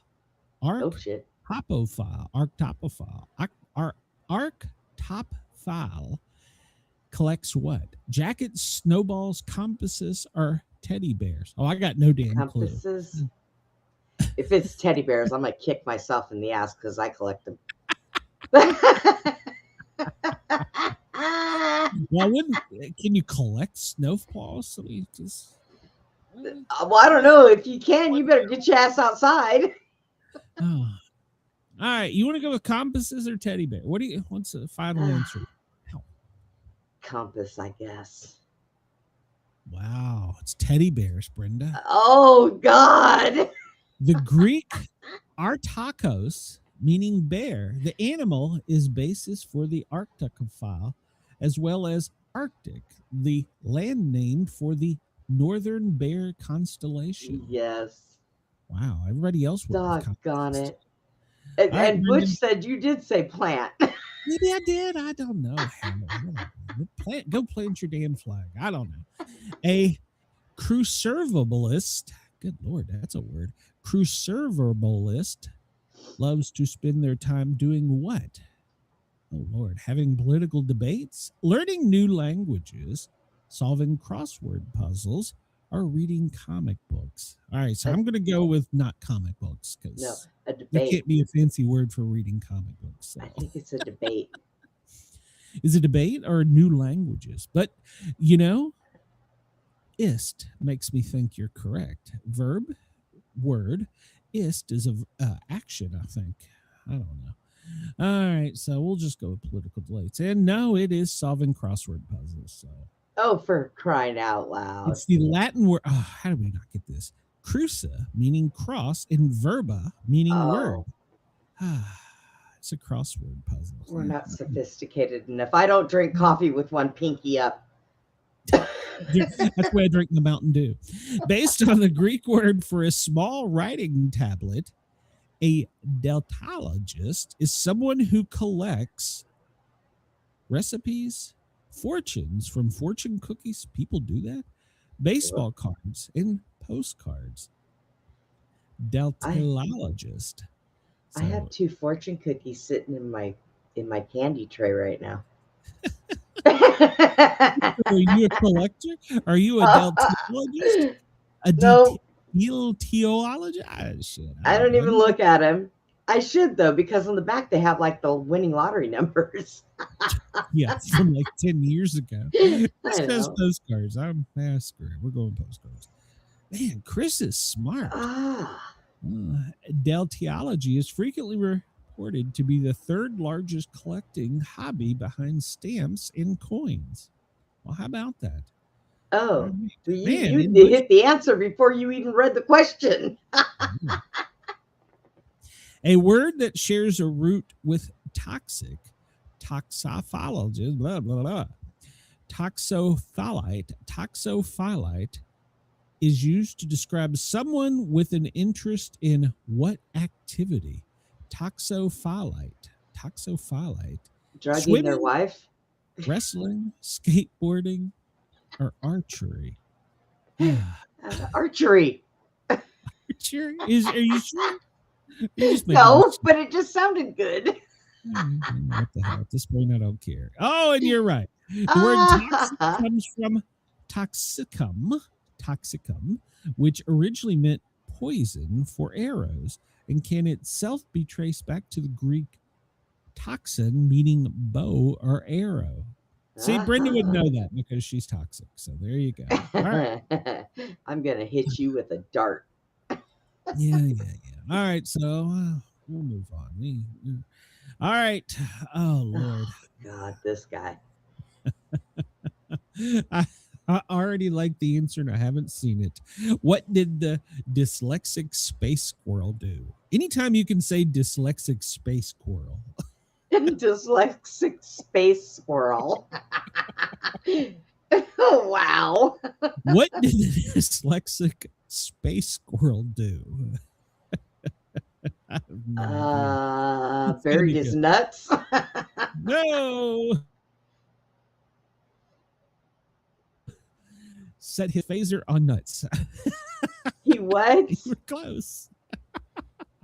Arctophile. Arctophile collects what? Jackets, snowballs, compasses, or teddy bears? Oh, I got no damn compasses. clue. If it's teddy bears, I'm gonna kick myself in the ass because I collect them. Well, can you collect snowballs? So we just. Well, I don't know. If you can, you better get your ass outside. Oh. All right, you want to go with compasses or teddy bear? What's the final answer? Compass, I guess. Wow, it's teddy bears, Brenda. Oh God. The Greek artakos, meaning bear. The animal is basis for the arctophile, as well as Arctic, the land name for the northern bear constellation. Yes. Wow, everybody else was. Doggone it. And Butch said you did say plant. Maybe I did. I don't know. Go plant your damn flag. I don't know. A cruciverbalist. Good Lord, that's a word. Cruciverbalist loves to spend their time doing what? Oh Lord, having political debates, learning new languages, solving crossword puzzles, or reading comic books. All right, so I'm going to go with not comic books because a debate. There can't be a fancy word for reading comic books. So. I think it's a debate. Is it debate or new languages? But, ist makes me think you're correct. Verb, word, ist is a action, I think. I don't know. All right, so we'll just go with political debates. And no, it is solving crossword puzzles. So. Oh, for crying out loud. It's the Latin word. Oh, how do we not get this? Cruca, meaning cross, and verba, meaning word. It's a crossword puzzle. We're not sophisticated enough. I don't drink coffee with one pinky up. That's why I drink the Mountain Dew. Based on the Greek word for a small writing tablet, a deltalogist is someone who collects recipes, fortunes from fortune cookies. People do that. Baseball cards and postcards. Deltalogist. I have 2 fortune cookies sitting in my candy tray right now. Are you a collector? Are you a deltalogist? A No. deltalogist? Shit, I don't even look at them. I should though, because on the back they have like the winning lottery numbers. Yeah, it's from like 10 years ago. I This says know. postcards. Screw it. We're going postcards. Man, Chris is smart. Deltalology is frequently reported to be the 3rd largest collecting hobby behind stamps and coins. Well, how about that? Oh, Man, you hit the answer before you even read the question. A word that shares a root with toxic, toxophologist, blah, blah, blah. Toxophilite is used to describe someone with an interest in what activity? Toxophilite. Drugging Swimming, their wife? wrestling, skateboarding, or archery. Archery. Archery? Are you sure? You're just making No, this- but it just sounded good. What the hell? At this point, I don't care. Oh, and you're right. The word toxic comes from toxicum, which originally meant poison for arrows, and can itself be traced back to the Greek toxin, meaning bow or arrow. See, Brenda would know that because she's toxic. So there you go. All right. I'm going to hit you with a dart. Yeah. All right, so we'll move on. All right. Oh, Lord. God, this guy. I already like the answer and I haven't seen it. What did the dyslexic space squirrel do? Anytime you can say dyslexic space squirrel. Dyslexic space squirrel. Oh, wow. What did the dyslexic space squirrel do? I have no idea. It's gonna Buried be his good. nuts. No. Set his phaser on nuts. He what? You were close.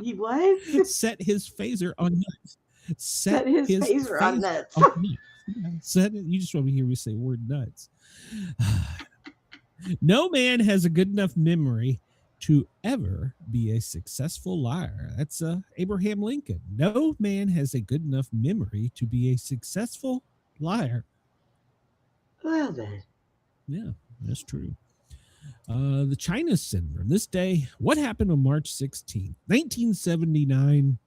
He what? Set his phaser on nuts. Set his phaser on nuts. Set it. You just want to hear me say word nuts. No man has a good enough memory to ever be a successful liar. That's Abraham Lincoln. No man has a good enough memory to be a successful liar. Well then. Yeah, that's true. The China Syndrome. This day, what happened on March 16th, 1979?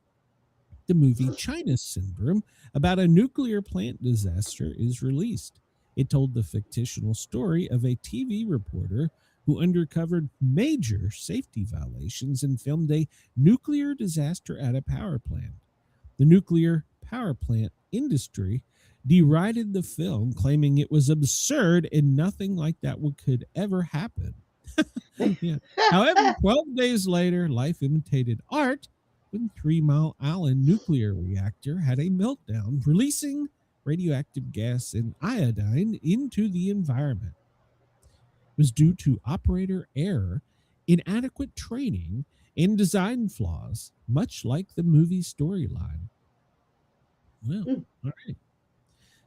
The movie China Syndrome about a nuclear plant disaster is released. It told the fictional story of a TV reporter who uncovered major safety violations and filmed a nuclear disaster at a power plant. The nuclear power plant industry derided the film, claiming it was absurd and nothing like that could ever happen. Yeah. However, 12 days later, life imitated art when 3 Mile Island nuclear reactor had a meltdown, releasing radioactive gas and iodine into the environment. It was due to operator error, inadequate training, and design flaws, much like the movie storyline. Well, all right.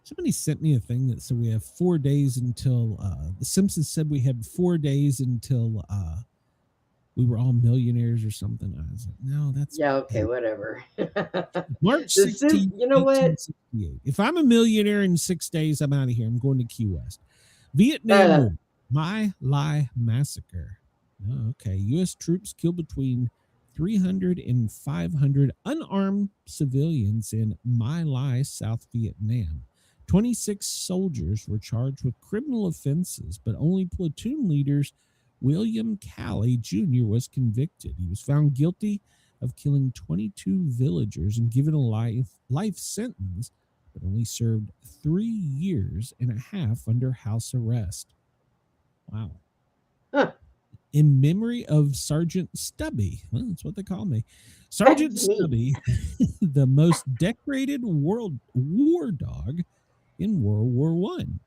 Somebody sent me a thing that said we have 4 days until The Simpsons said we had 4 days until we were all millionaires or something. I was like, no, that's okay, whatever. March 16th. You know what? If I'm a millionaire in 6 days, I'm out of here. I'm going to Key West. Vietnam War, My Lai Massacre. Oh, okay. U.S. troops killed between 300 and 500 unarmed civilians in My Lai, South Vietnam. 26 soldiers were charged with criminal offenses, but only platoon leaders William Calley Jr. was convicted. He was found guilty of killing 22 villagers and given a life sentence, but only served 3 years and a half under house arrest. Wow. Huh. In memory of Sergeant Stubby. Well, that's what they call me. Sergeant That's neat. Stubby, the most decorated war dog in World War One.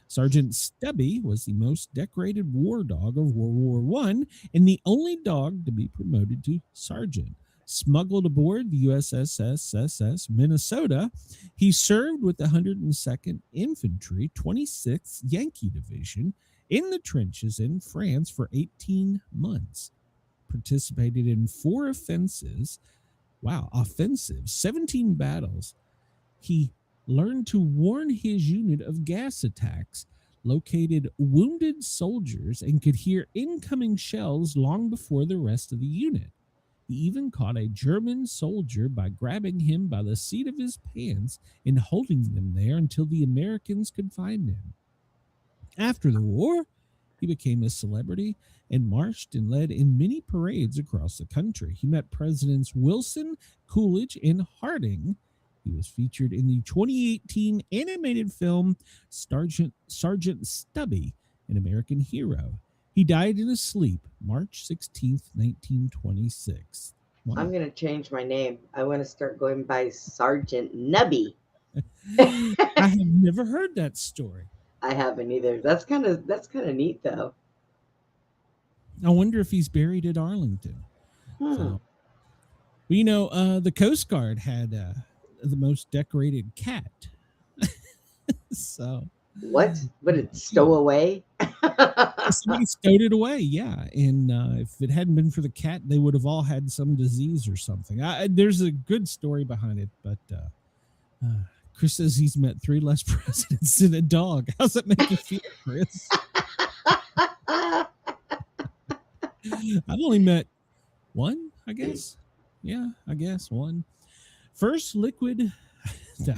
Sergeant Stubby was the most decorated war dog of World War One and the only dog to be promoted to sergeant. Smuggled aboard the USS Minnesota, he served with the 102nd Infantry, 26th Yankee Division, in the trenches in France for 18 months. Participated in 4 offensives. Wow, offensives, 17 battles. He learned to warn his unit of gas attacks, located wounded soldiers, and could hear incoming shells long before the rest of the unit. He even caught a German soldier by grabbing him by the seat of his pants and holding them there until the Americans could find him. After the war, he became a celebrity and marched and led in many parades across the country. He met Presidents Wilson, Coolidge, and Harding. He was featured in the 2018 animated film Sergeant Stubby, an American Hero. He died in his sleep March 16th, 1926. Wow. I'm going to change my name. I want to start going by Sergeant Nubby. I have never heard that story. I haven't either. That's kind of neat, though. I wonder if he's buried at Arlington. So, well, you know, the Coast Guard had the most decorated cat. So what? Would it stow away? Somebody stowed it away, yeah. And if it hadn't been for the cat, they would have all had some disease or something. There's a good story behind it, but Chris says he's met 3 less presidents than a dog. How's that make you feel, Chris? I've only met 1, I guess. Yeah, I guess 1. First liquid I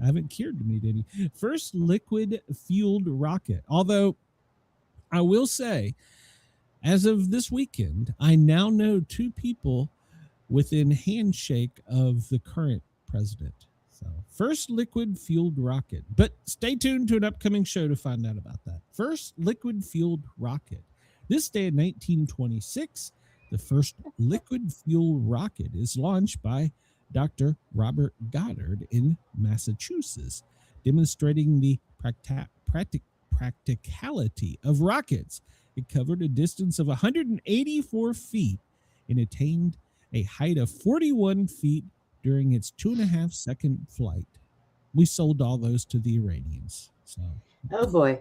haven't cared to meet any. First liquid fueled rocket. Although I will say, as of this weekend, I now know 2 people within handshake of the current president. So, first liquid fueled rocket. But stay tuned to an upcoming show to find out about that. First liquid fueled rocket. This day in 1926, the first liquid fuel rocket is launched by Dr. Robert Goddard in Massachusetts, demonstrating the practicality of rockets. It covered a distance of 184 feet and attained a height of 41 feet during its 2.5-second flight. We sold all those to the Iranians. So, oh boy.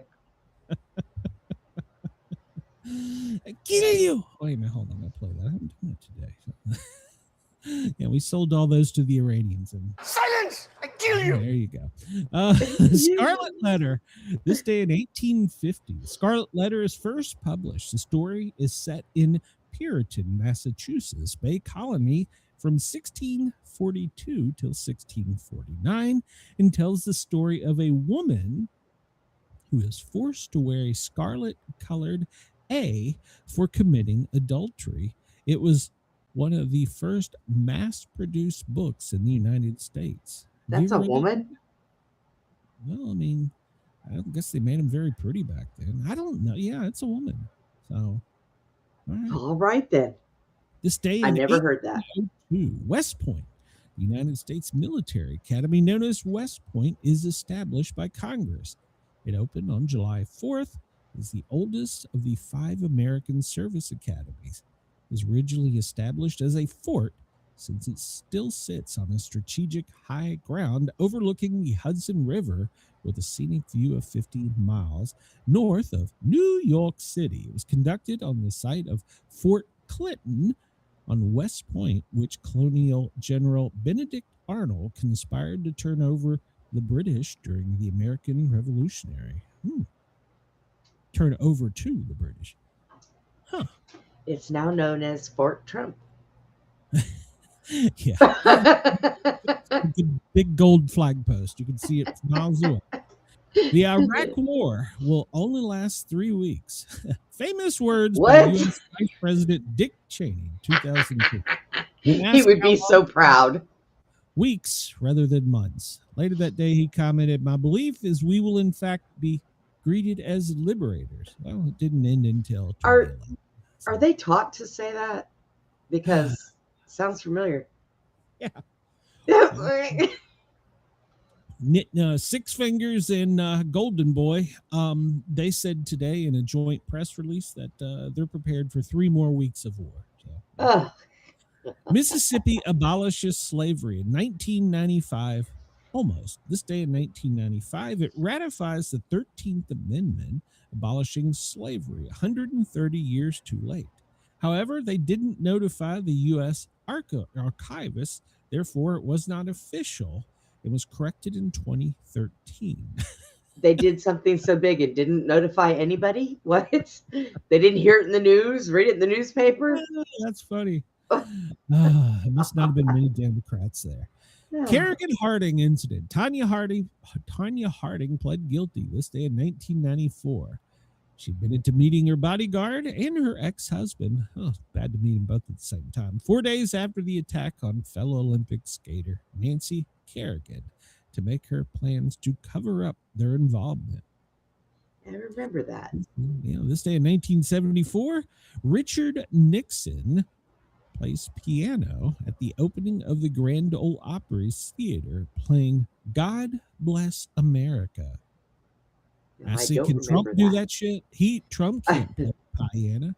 I kill you. Wait a minute, hold on. I'll play that. I haven't done it today. Yeah, we sold all those to the Iranians. And silence! I kill you. There you go. Scarlet Letter. This day in 1850, Scarlet Letter is first published. The story is set in Puritan, Massachusetts Bay Colony from 1642 till 1649, and tells the story of a woman who is forced to wear a scarlet-colored A for committing adultery. It was one of the first mass-produced books in the United States. That's a woman? Well, I mean, I guess they made them very pretty back then. I don't know. Yeah, it's a woman. So, all right then. This day I never heard that. West Point, the United States Military Academy, known as West Point, is established by Congress. It opened on July 4th. Is the oldest of the 5 American service academies. It was originally established as a fort since it still sits on a strategic high ground overlooking the Hudson River with a scenic view of 50 miles north of New York City. It was conducted on the site of Fort Clinton on West Point, which Colonial General Benedict Arnold conspired to turn over the British during the American Revolutionary. Turn over to the British. Huh. It's now known as Fort Trump. Yeah. Big gold flag post. You can see it miles away. The Iraq War will only last 3 weeks. Famous words by U.S. Vice President Dick Cheney, 2002. He would be so proud. Weeks rather than months. Later that day, he commented, "My belief is we will in fact be greeted as liberators." Well, it didn't end until 2011. Are they taught to say that? Because it sounds familiar. Yeah. Six Fingers and Golden Boy, they said today in a joint press release that they're prepared for 3 more weeks of war. So. Mississippi abolishes slavery in 1995. Almost. This day in 1995, it ratifies the 13th Amendment, abolishing slavery 130 years too late. However, they didn't notify the U.S. archivist, therefore it was not official. It was corrected in 2013. They did something so big it didn't notify anybody? What? They didn't hear it in the news, read it in the newspaper? That's funny. It must not have been many Democrats there. Kerrigan Harding incident. Tanya Harding pled guilty this day in 1994. She admitted to meeting her bodyguard and her ex-husband. Oh, bad to meet them both at the same time. 4 days after the attack on fellow Olympic skater Nancy Kerrigan, to make her plans to cover up their involvement. I remember that. This day in 1974, Richard Nixon plays piano at the opening of the Grand Ole Opry Theater, playing "God Bless America." I see. Can Trump do that shit? Trump can't play piano.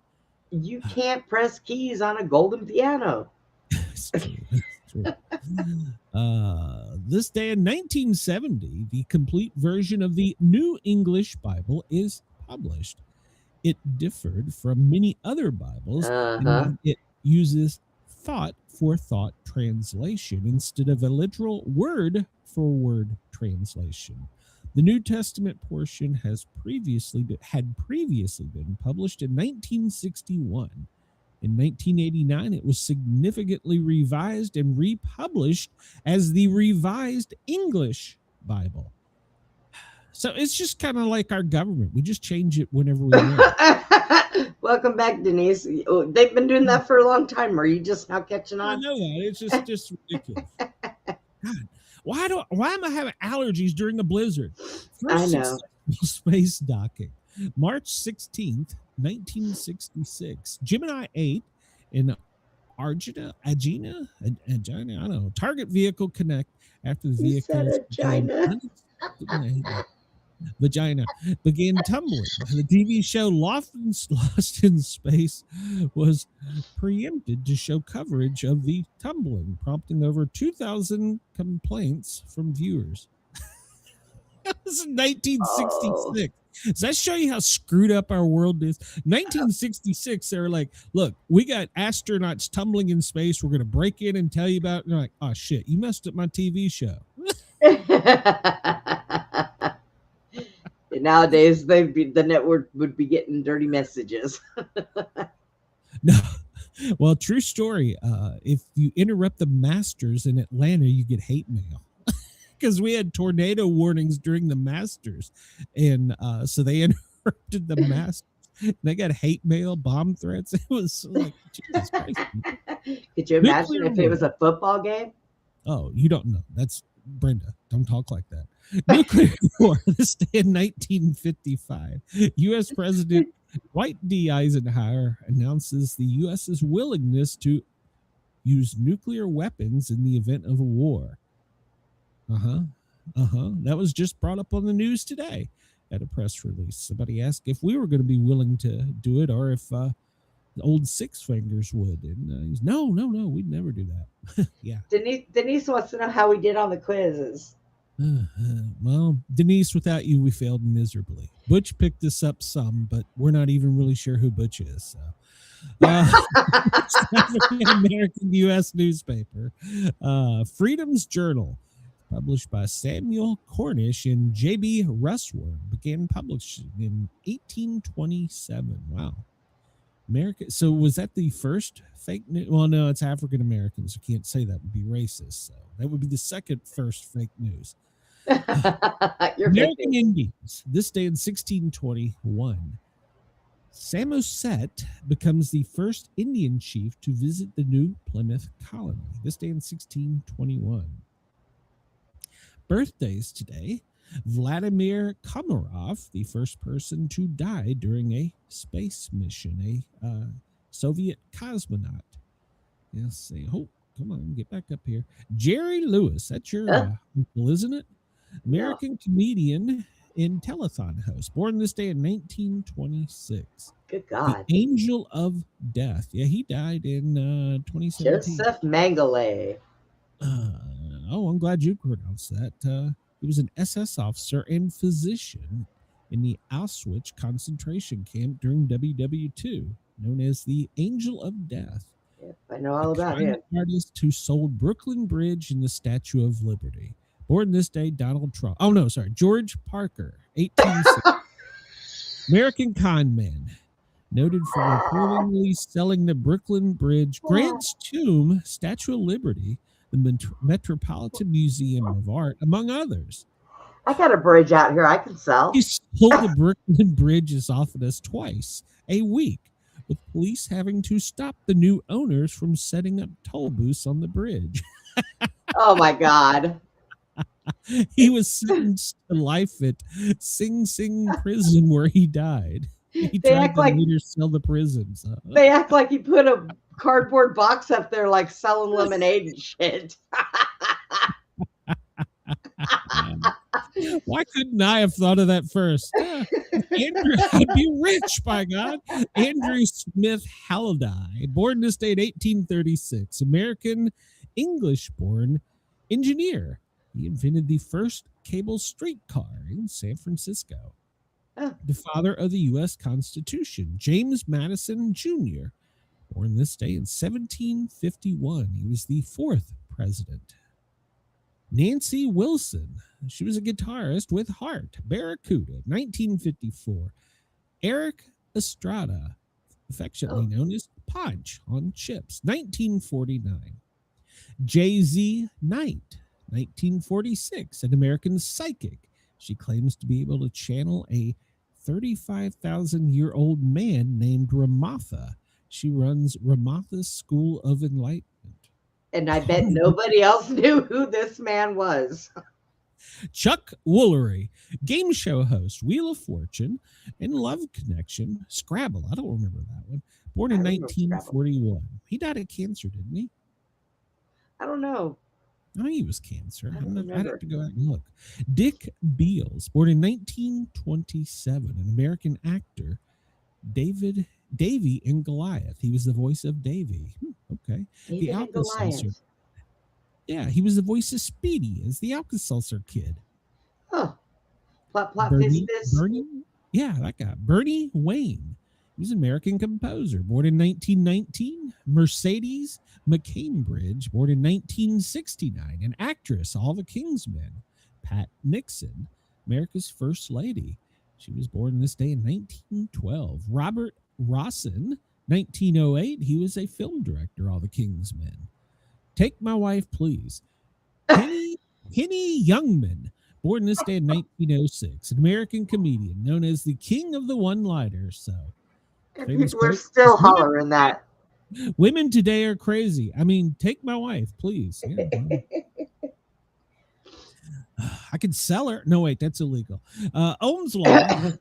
You can't press keys on a golden piano. It's true. It's true. This day in 1970, the complete version of the New English Bible is published. It differed from many other Bibles in that it uses thought for thought translation instead of a literal word for word translation. The New Testament portion had previously been published in 1961. In 1989, it was significantly revised and republished as the Revised English Bible. So it's just kind of like our government. We just change it whenever we want. Welcome back, Denise. They've been doing that for a long time. Are you just now catching on? I know that. It's just ridiculous. God, why am I having allergies during the blizzard? I know. Space docking. March 16th, 1966. Gemini 8 in Agena, I don't know. Target vehicle connect after the vehicle vagina began tumbling. The TV show Lost in Space was preempted to show coverage of the tumbling, prompting over 2,000 complaints from viewers. That was in 1966. Does that show you how screwed up our world is? 1966, they were like, look, we got astronauts tumbling in space. We're going to break in and tell you about it. And they're like, oh, shit, you messed up my TV show. Nowadays, the network would be getting dirty messages. No. Well, true story. If you interrupt the Masters in Atlanta, you get hate mail. Because we had tornado warnings during the Masters. And so they interrupted the Masters. They got hate mail, bomb threats. It was like, Jesus Christ. Could you imagine if it was a football game? Oh, you don't know. That's Brenda. Don't talk like that. Nuclear war. This day in 1955. U.S. President Dwight D. Eisenhower announces the U.S.'s willingness to use nuclear weapons in the event of a war. That was just brought up on the news today at a press release. Somebody asked if we were going to be willing to do it or if the old Six Fingers would. And he's, no, we'd never do that. Yeah. Denise wants to know how we did on the quizzes. Well, Denise, without you, we failed miserably. Butch picked us up some, but we're not even really sure who Butch is. So. American U.S. newspaper. Freedom's Journal, published by Samuel Cornish and J.B. Russworm, began publishing in 1827. Wow. America. So was that the first fake news? Well, no, it's African Americans. You can't say that would be racist. So that would be the second first fake news. American Indians, this day in 1621. Samoset becomes the first Indian chief to visit the New Plymouth colony. This day in 1621. Birthdays today. Vladimir Komarov, the first person to die during a space mission, a Soviet cosmonaut. Let's see. Oh, come on, get back up here. Jerry Lewis, that's your uncle, isn't it? American comedian and telethon host, born this day in 1926. Good God. The Angel of Death. Yeah, he died in 2017. Joseph Mengele. I'm glad you pronounced that. He was an SS officer and physician in the Auschwitz concentration camp during WW2, known as the Angel of Death. Yep, I know all about him. Artist who sold Brooklyn Bridge and the Statue of Liberty. Born this day, Donald Trump. Oh, no, sorry. George Parker, 1860. American con man. Noted for reportedly selling the Brooklyn Bridge, Grant's Tomb, Statue of Liberty, the Metropolitan Museum of Art, among others. I got a bridge out here I can sell. He sold the Brooklyn Bridge as often as twice a week, with police having to stop the new owners from setting up toll booths on the bridge. Oh, my God. He was sentenced to life at Sing Sing prison where he died. He tried to later sell the prisons. They act like he put a cardboard box up there like selling lemonade and shit. Why couldn't I have thought of that first? Andrew, I'd be rich, by God. Andrew Smith Halliday, born this day in 1836, American English-born engineer. He invented the first cable streetcar in San Francisco. The father of the U.S. Constitution, James Madison Jr., born this day in 1751. He was the fourth president. Nancy Wilson, she was a guitarist with Heart, Barracuda, 1954. Eric Estrada, affectionately known as Punch on Chips, 1949. Jay-Z Knight, 1946, an American psychic. She claims to be able to channel a 35,000-year-old man named Ramatha. She runs Ramatha's School of Enlightenment. And I bet nobody else knew who this man was. Chuck Woolery, game show host, Wheel of Fortune, and Love Connection, Scrabble. I don't remember that one. Born in 1941. He died of cancer, didn't he? I don't know. I think he was cancer. I'd have to go out and look. Dick Beals, born in 1927, an American actor. Davy and Goliath. He was the voice of Davy. Okay. The Alka-Seltzer. Yeah, he was the voice of Speedy as the Alka-Seltzer kid. Oh. Plop, plop, Bernie? Yeah, that guy. Bernie Wayne. He was an American composer, born in 1919. Mercedes McCambridge, born in 1969. An actress, All the King's Men. Pat Nixon, America's First Lady. She was born this day in 1912. Robert Rossen, 1908. He was a film director, All the King's Men. Take My Wife, Please. Henny Youngman, born this day in 1906. An American comedian known as the King of the One-Liners. So, we're still hollering that. Women today are crazy. I mean, take my wife, please. Yeah. I could sell her. No, wait, that's illegal. Ohm's Law.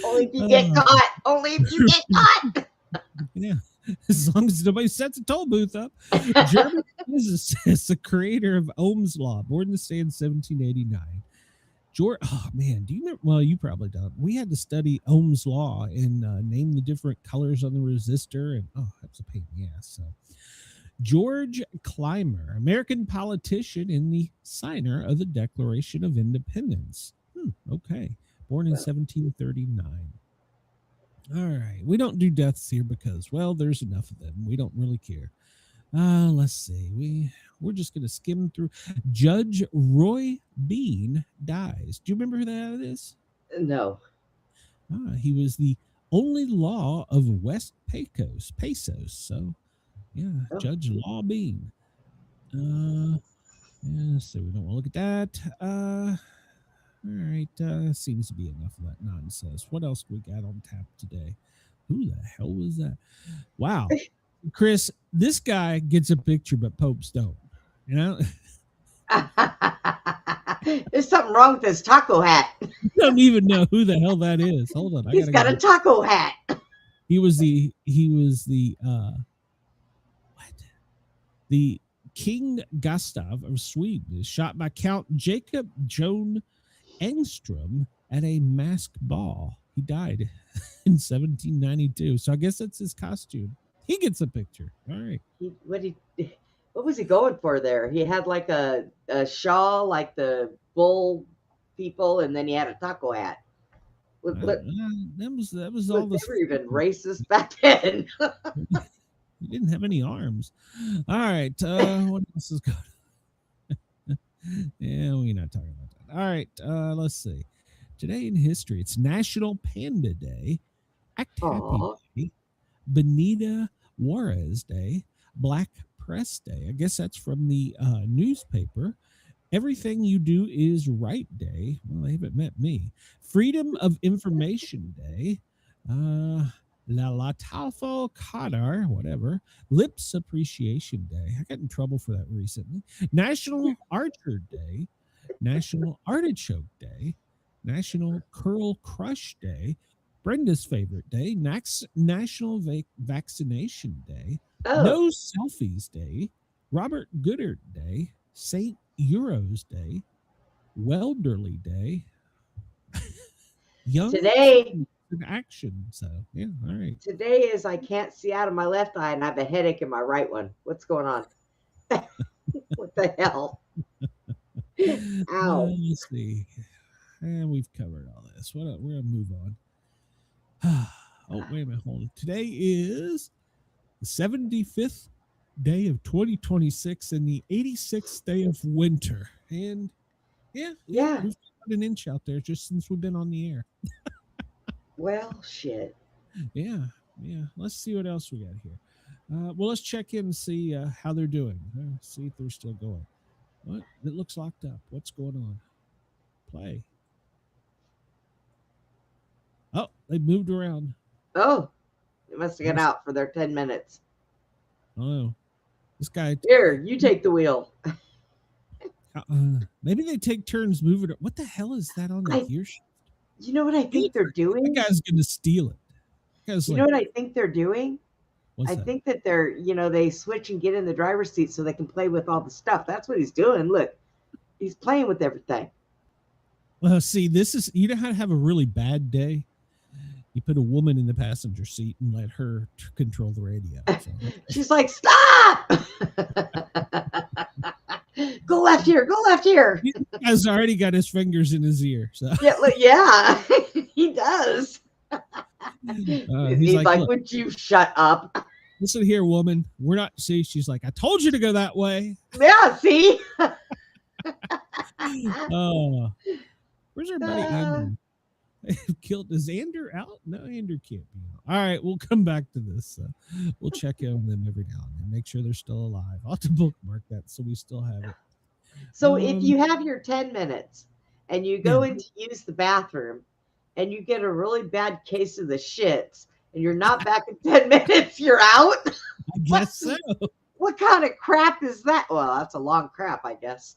Only if you get caught. Only if you get caught. Yeah. As long as nobody sets a toll booth up. German physicist, the creator of Ohm's Law, born this day in 1789. Oh man, do you remember? Well, you probably don't. We had to study Ohm's Law and name the different colors on the resistor, and that's a pain in the ass. So, George Clymer, American politician and the signer of the Declaration of Independence. Okay, born in 1739. All right, we don't do deaths here because, well, there's enough of them. We don't really care. Let's see. We're just going to skim through. Judge Roy Bean dies. Do you remember who that is? No. He was the only law of West Pecos. So, yeah, Judge Law Bean. Yeah, so we don't want to look at that. All right. Seems to be enough of that nonsense. What else we got on tap today? Who the hell was that? Wow. Chris, this guy gets a picture, but popes don't. You know? There's something wrong with his taco hat. I don't even know who the hell that is. Hold on. He's got a taco hat. He was the the King Gustav of Sweden is shot by Count Jacob Joan Engström at a masked ball. He died in 1792. So I guess that's his costume. He gets a picture. All right. What was he going for there? He had like a shawl like the bull people, and then he had a taco hat. That was all this. They were even racist back then. He didn't have any arms. All right. What else is going on? Yeah, we're not talking about that. All right. Let's see. Today in history, it's National Panda Day, Act Happy Day, Benita Juarez Day, Black Press Day. I guess that's from the newspaper. Everything You Do Is Right Day. Well, they haven't met me. Freedom of Information Day. La Latalfo Qadar, whatever. Lips Appreciation Day. I got in trouble for that recently. National Archer Day. National Artichoke Day. National Curl Crush Day. Brenda's favorite day. National Vaccination Day. No Selfies Day. Robert Goodert Day. St. Euros Day. Welderly Day. Young Today in action. So yeah, all right. Today is I can't see out of my left eye and I have a headache in my right one. What's going on? What the hell? Ow. Let's see. And we've covered all this. We're gonna move on. Oh, wait a minute, hold on. Today is the 75th day of 2026 and the 86th day of winter. And yeah, we've got an inch out there just since we've been on the air. Well, shit. Yeah. Let's see what else we got here. Well, let's check in and see how they're doing. See if they're still going. What? It looks locked up. What's going on? Play. Oh, they moved around. Oh, they must have gone out for their 10 minutes. Oh, this guy. Here, you take the wheel. Maybe they take turns moving it. What the hell is that on the gear shift? You know what I think they're doing? That guy's going to steal it. You know what I think they're doing? I think that they're, they switch and get in the driver's seat so they can play with all the stuff. That's what he's doing. Look, he's playing with everything. Well, see, you know how to have a really bad day? You put a woman in the passenger seat and let her control the radio. So. She's like, stop! Go left here. Go left here. He has already got his fingers in his ear. So. Yeah, he does. He's like, would you shut up? Listen here, woman. We're not. See, she's like, I told you to go that way. Yeah, see? Where's our buddy Andrew? Is Andrew out? No, Andrew can't be out. All right, we'll come back to this. We'll check in on them every now and then, make sure they're still alive. I'll have to bookmark that so we still have it. So if you have your 10 minutes and you go in to use the bathroom and you get a really bad case of the shits and you're not back in 10 minutes, you're out? I guess so. What kind of crap is that? Well, that's a long crap, I guess.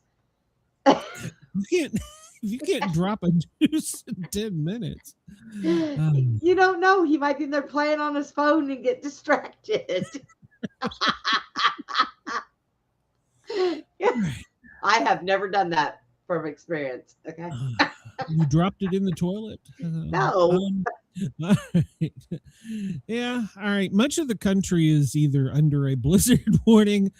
You can't drop a deuce in 10 minutes. You don't know. He might be there playing on his phone and get distracted. I have never done that from experience. Okay. You dropped it in the toilet? No. All right. Yeah. All right. Much of the country is either under a blizzard warning,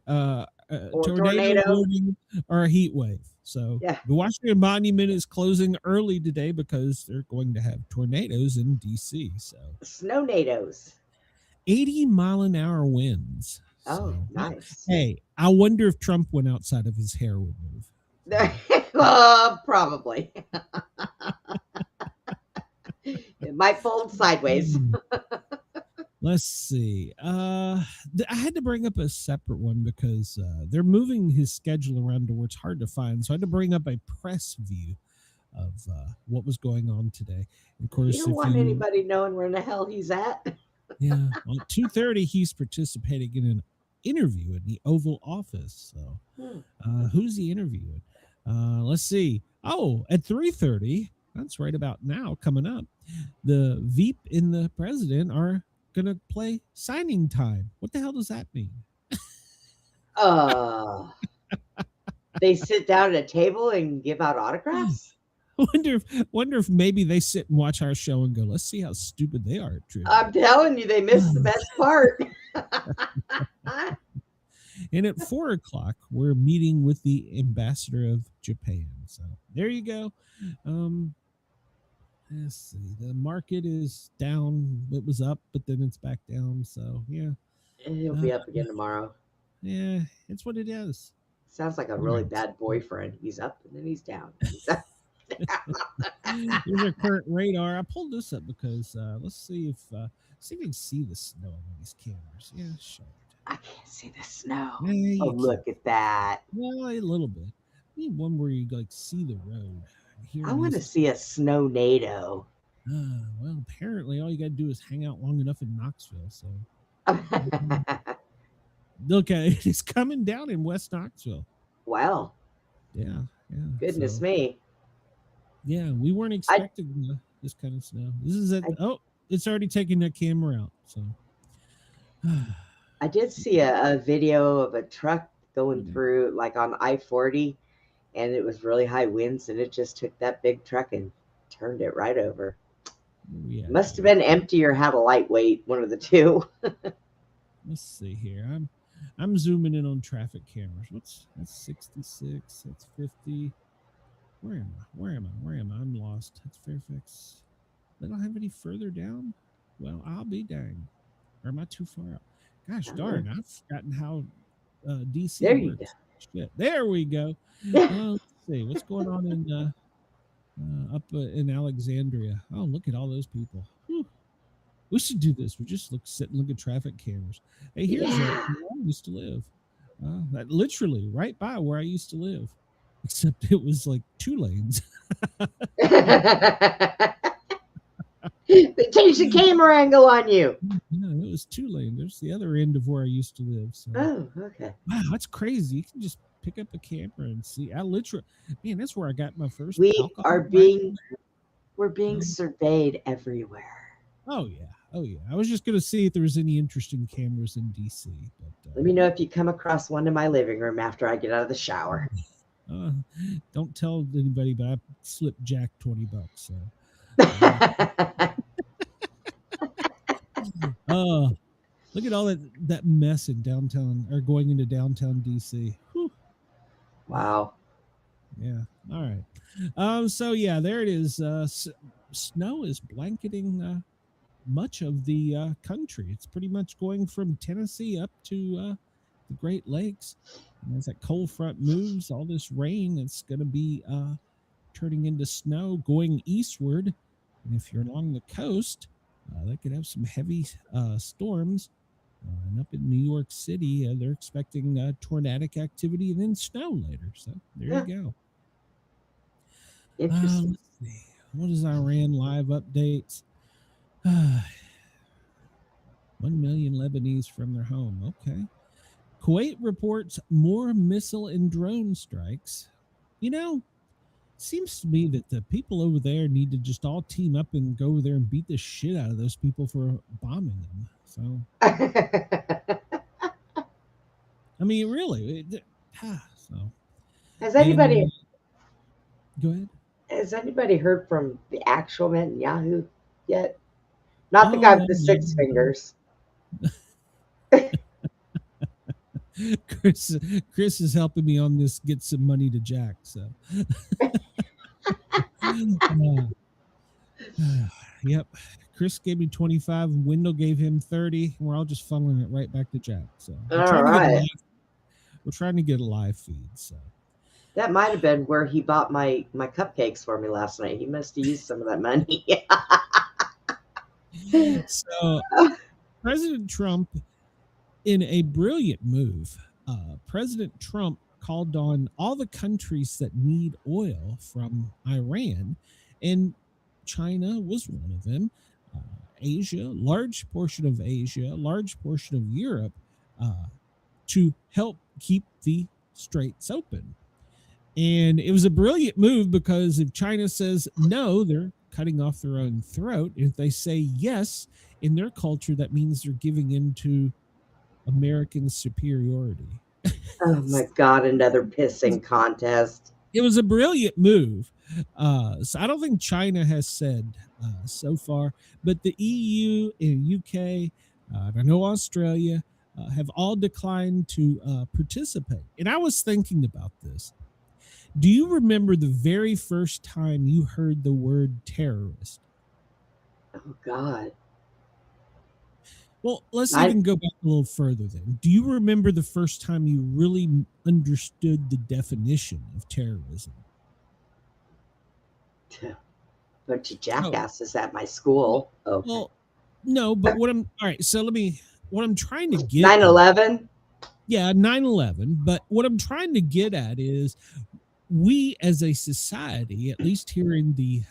tornado warning, or a heat wave. So the Washington Monument is closing early today because they're going to have tornadoes in D.C. So Snownadoes. 80-mile-an-hour winds. Oh, nice. Hey, I wonder if Trump went outside of his hair would move. Probably. It might fold sideways. Let's see. I had to bring up a separate one because they're moving his schedule around to where it's hard to find. So I had to bring up a press view of what was going on today. Of course, you don't want anybody knowing where in the hell he's at. Yeah, well, at 2:30, he's participating in an interview in the Oval Office. So, who's he interviewing? Let's see. Oh, at 3:30, that's right about now, coming up, the Veep and the president are going to play signing time. What the hell does that mean? They sit down at a table and give out autographs? Wonder if maybe they sit and watch our show and go, let's see how stupid they are at trivia. I'm telling you, they missed the best part. And at 4:00, we're meeting with the ambassador of Japan. So there you go. Let's see. The market is down. It was up, but then it's back down. So yeah. And he'll be up again tomorrow. Yeah, it's what it is. Sounds like a really bad boyfriend. He's up and then he's down. Here's our current radar. I pulled this up because let's see if we can see the snow on these cameras. Yeah, sure. I can't see the snow. Yeah, look at that. Well, a little bit. I need one where you like see the road. I want to see a snow-nado. Well, apparently all you got to do is hang out long enough in Knoxville. So look at it. It's coming down in West Knoxville. Wow. Yeah. Goodness me. Yeah, we weren't expecting this kind of snow. This is it's already taking that camera out. So I did see a video of a truck going through like on I-40, and it was really high winds, and it just took that big truck and turned it right over. Yeah. Must have been empty or had a lightweight, one of the two. Let's see here. I'm zooming in on traffic cameras. That's 66. That's 50. Where am I? I'm lost. That's Fairfax. They don't have any further down? Well, I'll be dang. Or am I too far up? Gosh darn, I've forgotten how DC there works. You go. Shit. There we go. Let's see. What's going on in up in Alexandria? Oh, look at all those people. Whew. We should do this. We just sit and look at traffic cameras. Hey, here's where I used to live. That literally right by where I used to live. Except it was like 2 lanes. They changed the camera angle on you. No, it was 2 lanes. There's the other end of where I used to live. So. Oh, okay. Wow, that's crazy. You can just pick up a camera and see. Man, that's where I got my first. We're being surveyed everywhere. Oh yeah. I was just gonna see if there was any interesting cameras in DC. But let me know if you come across one in my living room after I get out of the shower. Don't tell anybody, but I slipped Jack $20. So. Look at all that mess in downtown or going into downtown DC. Whew. Wow. Yeah. All right. So yeah, there it is. Snow is blanketing much of the country. It's pretty much going from Tennessee up to the Great Lakes. And as that cold front moves, all this rain, it's going to be turning into snow going eastward. And if you're along the coast, they could have some heavy storms. And up in New York City, they're expecting tornadic activity and then snow later. So there you go. Interesting. Let's see. What is Iran live updates? 1 million Lebanese from their home. Okay. Kuwait reports more missile and drone strikes. Seems to me that the people over there need to just all team up and go over there and beat the shit out of those people for bombing them. So, I mean, really. So, has anybody? Go ahead. Has anybody heard from the actual Netanyahu yet? Not the guy with the 6 fingers. Chris is helping me on this. Get some money to Jack. So, yep. Chris gave me 25. Wendell gave him 30. We're all just funneling it right back to Jack. So, all right. We're trying to get a live feed. So that might have been where he bought my cupcakes for me last night. He must have used some of that money. So, President Trump, in a brilliant move, President Trump called on all the countries that need oil from Iran, and China was one of them. Asia, large portion of Asia, large portion of Europe, to help keep the straits open. And it was a brilliant move, because if China says no, they're cutting off their own throat. If they say yes, in their culture, that means they're giving in to American superiority. Oh my God, another pissing contest. It was a brilliant move. So I don't think China has said so far, but the EU and UK, I know Australia, have all declined to participate. And I was thinking about this. Do you remember the very first time you heard the word terrorist? Oh God. Well, let's even go back a little further then. Do you remember the first time you really understood the definition of terrorism? Bunch of jackasses at my school. Okay. Well, no, but what I'm trying to get 9/11? Yeah, 9/11. But what I'm trying to get at is, we as a society, at least here in the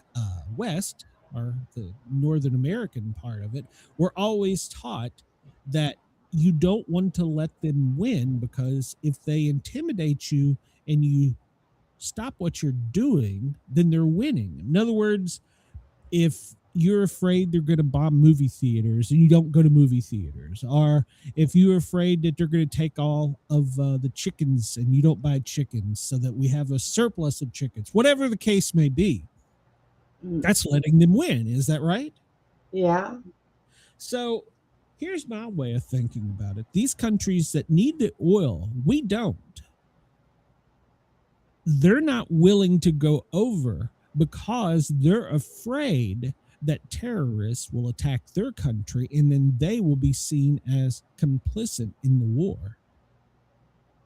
West, or the Northern American part of it, we're always taught that you don't want to let them win, because if they intimidate you and you stop what you're doing, then they're winning. In other words, if you're afraid they're going to bomb movie theaters and you don't go to movie theaters, or if you're afraid that they're going to take all of the chickens and you don't buy chickens so that we have a surplus of chickens, whatever the case may be, that's letting them win. Is that right? Yeah. So here's my way of thinking about it. These countries that need the oil, we don't. They're not willing to go over because they're afraid that terrorists will attack their country, and then they will be seen as complicit in the war.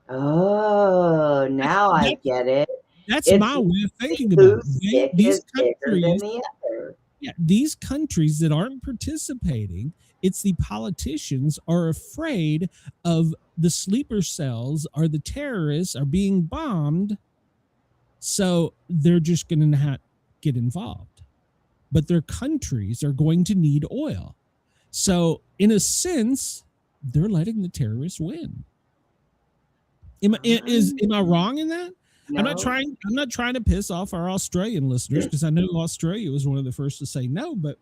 Oh, now I get it. That's my way of thinking about it. These countries, the other. Yeah, these countries that aren't participating, it's the politicians are afraid of the sleeper cells, or the terrorists are being bombed, so they're just going to not get involved. But their countries are going to need oil. So in a sense, they're letting the terrorists win. Am I wrong in that? No. I'm not trying to piss off our Australian listeners, because I know Australia was one of the first to say no, but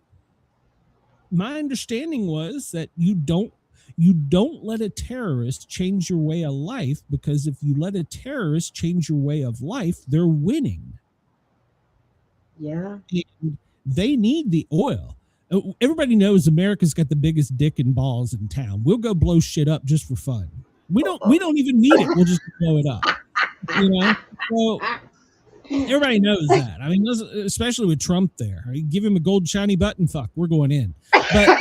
my understanding was that you don't let a terrorist change your way of life, because if you let a terrorist change your way of life, they're winning. Yeah. And they need the oil. Everybody knows America's got the biggest dick and balls in town. We'll go blow shit up just for fun. We don't even need it. We'll just blow it up. You know? So everybody knows that. I mean, especially with Trump there. I mean, give him a gold shiny button, fuck, we're going in. But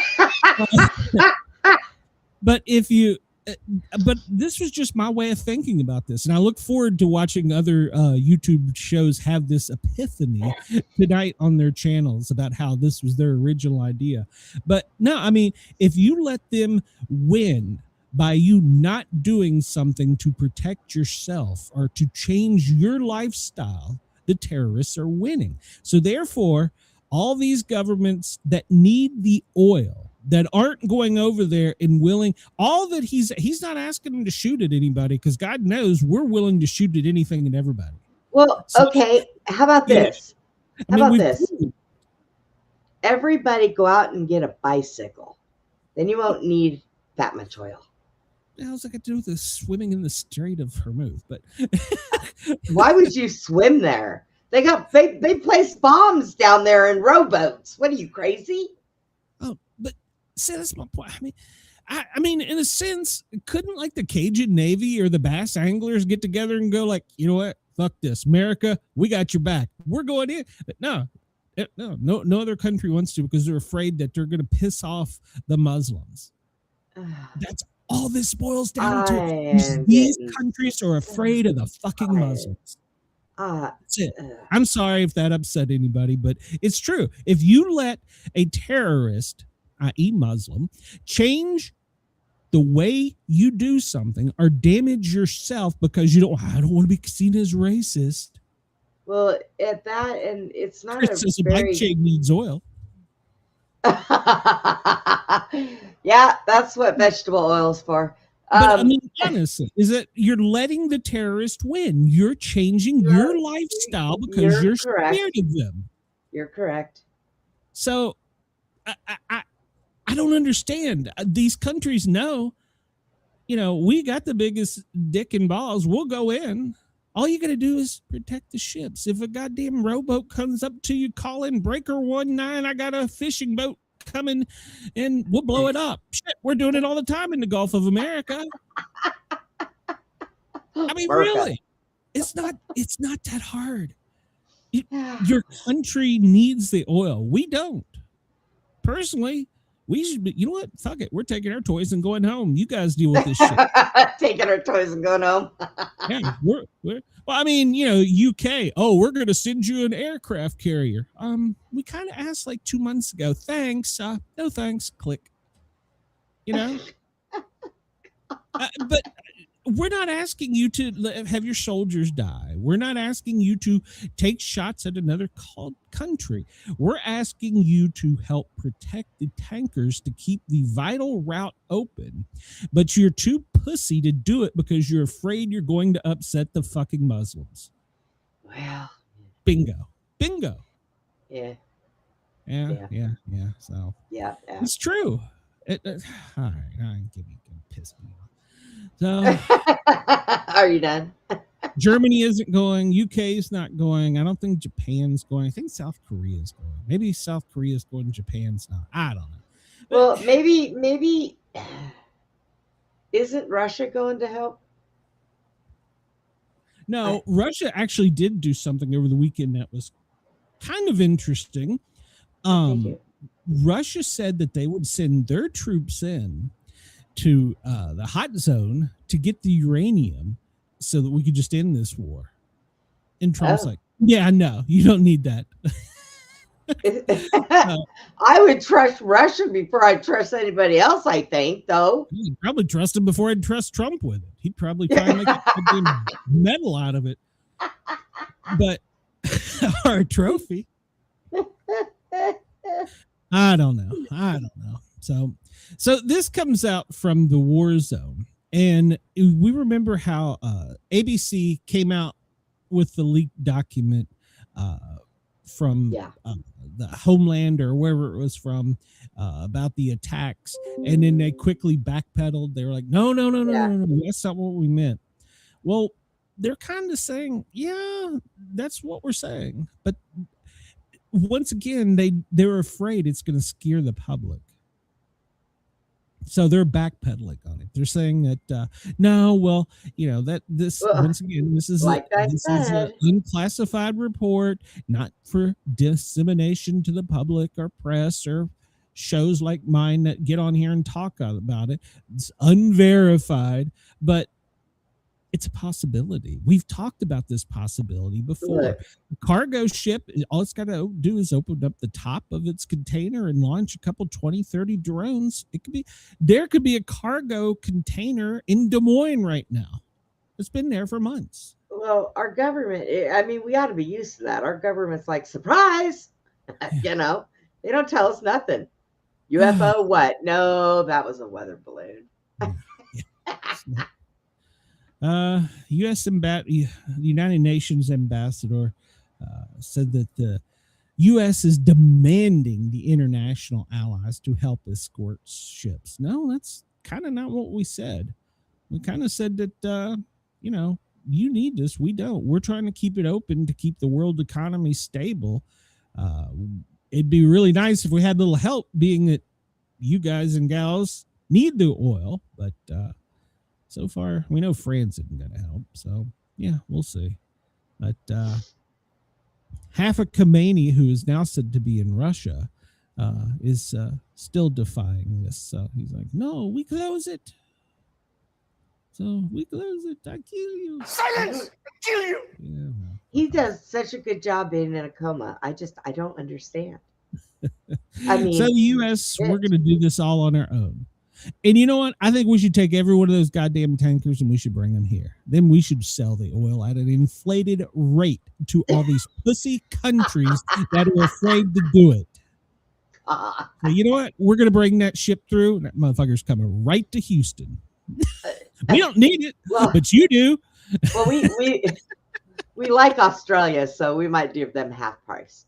but this was just my way of thinking about this, and I look forward to watching other YouTube shows have this epiphany tonight on their channels about how this was their original idea. But no, I mean, if you let them win by you not doing something to protect yourself or to change your lifestyle, the terrorists are winning. So therefore, all these governments that need the oil, that aren't going over there and willing, all that he's not asking them to shoot at anybody, because God knows we're willing to shoot at anything and everybody. Well, okay. How about this? How about this? Everybody go out and get a bicycle. Then you won't need that much oil. What the hell's that got to do with this swimming in the Strait of Hormuz? But why would you swim there? They place bombs down there in rowboats. What are you, crazy? Oh, but see, that's my point. I mean, in a sense, couldn't like the Cajun Navy or the Bass Anglers get together and go like, you know what? Fuck this, America. We got your back. We're going in. But no other country wants to, because they're afraid that they're going to piss off the Muslims. That's all this boils down to. These countries are afraid of the fucking Muslims. That's it. I'm sorry if that upset anybody, but it's true. If you let a terrorist, i.e. Muslim, change the way you do something or damage yourself because I don't want to be seen as racist. Well, at that, and it's not Chris says a a bike very. chain needs oil. Yeah, that's what vegetable oil's for. But I mean, honestly, is that you're letting the terrorist win? You're changing your lifestyle because you're scared of them. You're correct. So, I don't understand. These countries know, we got the biggest dick and balls. We'll go in. All you got to do is protect the ships. If a goddamn rowboat comes up to you, call in breaker 19. I got a fishing boat coming, and we'll blow it up. Shit, we're doing it all the time in the Gulf of America. I mean, really, it's not that hard. Your country needs the oil. We don't. Personally, we should be, you know what? Fuck it. We're taking our toys and going home. You guys deal with this shit. Taking our toys and going home. Yeah, we're well, I mean, UK. Oh, we're going to send you an aircraft carrier. We kind of asked like 2 months ago. Thanks. No thanks. Click. But we're not asking you to have your soldiers die. We're not asking you to take shots at another country. We're asking you to help protect the tankers to keep the vital route open. But you're too pussy to do it because you're afraid you're going to upset the fucking Muslims. Well, bingo. Yeah. So yeah. It's true. All right, I'm getting pissed me off. So, are you done? Germany isn't going. UK is not going. I don't think Japan's going. I think South Korea is going. Maybe South Korea is going. Japan's not. I don't know. Well, maybe isn't Russia going to help? No, Russia actually did do something over the weekend that was kind of interesting. Russia said that they would send their troops in to the hot zone to get the uranium so that we could just end this war. And Trump's like, yeah, no, you don't need that. I would trust Russia before I trust anybody else, I think, though. You'd probably trust him before I'd trust Trump with it. He'd probably try and make a medal out of it. But or a trophy. I don't know. So this comes out from the war zone, and we remember how ABC came out with the leaked document from the Homeland or wherever it was from about the attacks, and then they quickly backpedaled. They were like, no, that's not what we meant. Well, they're kind of saying, yeah, that's what we're saying, but once again, they were afraid it's going to scare the public. So they're backpedaling on it. They're saying that once again, this is an unclassified report, not for dissemination to the public or press or shows like mine that get on here and talk about it. It's unverified, but it's a possibility. We've talked about this possibility before. Right. A cargo ship, all it's got to do is open up the top of its container and launch a couple 20, 30 drones. There could be a cargo container in Des Moines right now. It's been there for months. Well, our government, we ought to be used to that. Our government's like, surprise, they don't tell us nothing. UFO, what? No, that was a weather balloon. The United Nations ambassador said that the U.S. is demanding the international allies to help escort ships. No, that's kind of not what we said. We kind of said that, you need this. We don't. We're trying to keep it open to keep the world economy stable. It'd be really nice if we had a little help, being that you guys and gals need the oil, but so far, we know France isn't going to help. So, yeah, we'll see. But Hafa Khamenei, who is now said to be in Russia, is still defying this. So he's like, no, we close it. So we close it. I kill you. Silence! I kill you! Yeah. He does such a good job being in a coma. I don't understand. I mean, so the U.S., we're going to do this all on our own. And you know what? I think we should take every one of those goddamn tankers and we should bring them here. Then we should sell the oil at an inflated rate to all these pussy countries that are afraid to do it. So you know what? We're going to bring that ship through. That motherfucker's coming right to Houston. We don't need it, but you do. Well, we like Australia, so we might give them half price.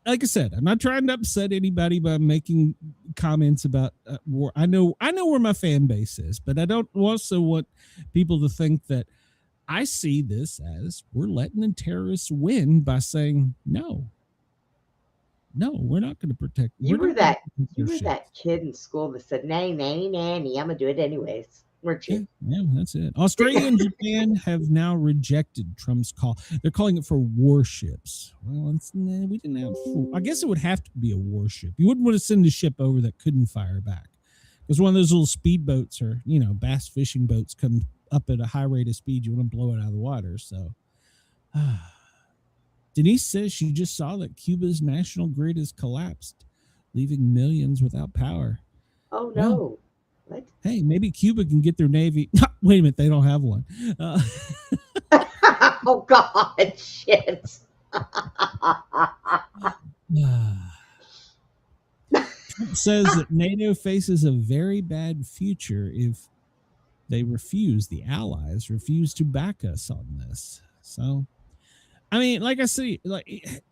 Like I said, I'm not trying to upset anybody by making comments about war. I know where my fan base is, but I don't also want people to think that I see this as we're letting the terrorists win by saying no, we're not going to protect. You were that kid in school that said, nanny, I'm gonna do it anyways. Weren't you? Yeah, that's it. Australia and Japan have now rejected Trump's call. They're calling it for warships. Well, we didn't have. I guess it would have to be a warship. You wouldn't want to send a ship over that couldn't fire back, because one of those little speedboats or bass fishing boats come up at a high rate of speed. You want to blow it out of the water. So, Denise says she just saw that Cuba's national grid has collapsed, leaving millions without power. Oh no. Well, what? Hey, maybe Cuba can get their Navy. Wait a minute, they don't have one. Oh God, shit. Trump says that NATO faces a very bad future if the allies refuse to back us on this. So, I mean, like I say, like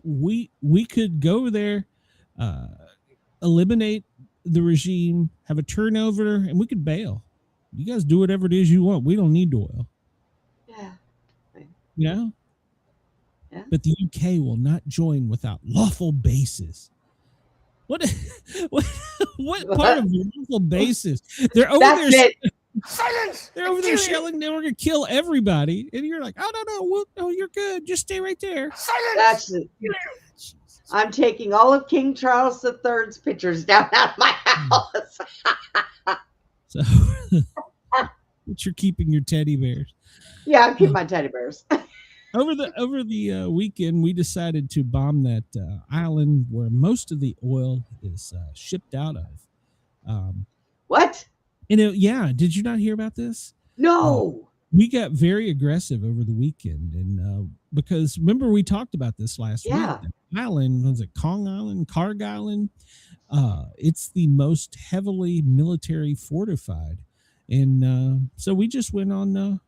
we could go there, eliminate the regime, have a turnover, and we could bail. You guys do whatever it is you want. We don't need oil. Yeah. Yeah. But the UK will not join without lawful bases. What part of lawful bases? They're over there. Silence! They're over there shelling. They were going to kill everybody, and you're like, oh no, you're good. Just stay right there. Silence! That's it. I'm taking all of King Charles III's pictures down out of my house. So, but you're keeping your teddy bears. Yeah, I'm keeping my teddy bears. Over the weekend, we decided to bomb that island where most of the oil is shipped out of. What? Did you not hear about this? No. We got very aggressive over the weekend, and because remember we talked about this last week. The island, was it Kong Island, Kharg Island? It's the most heavily military fortified, and so we just went on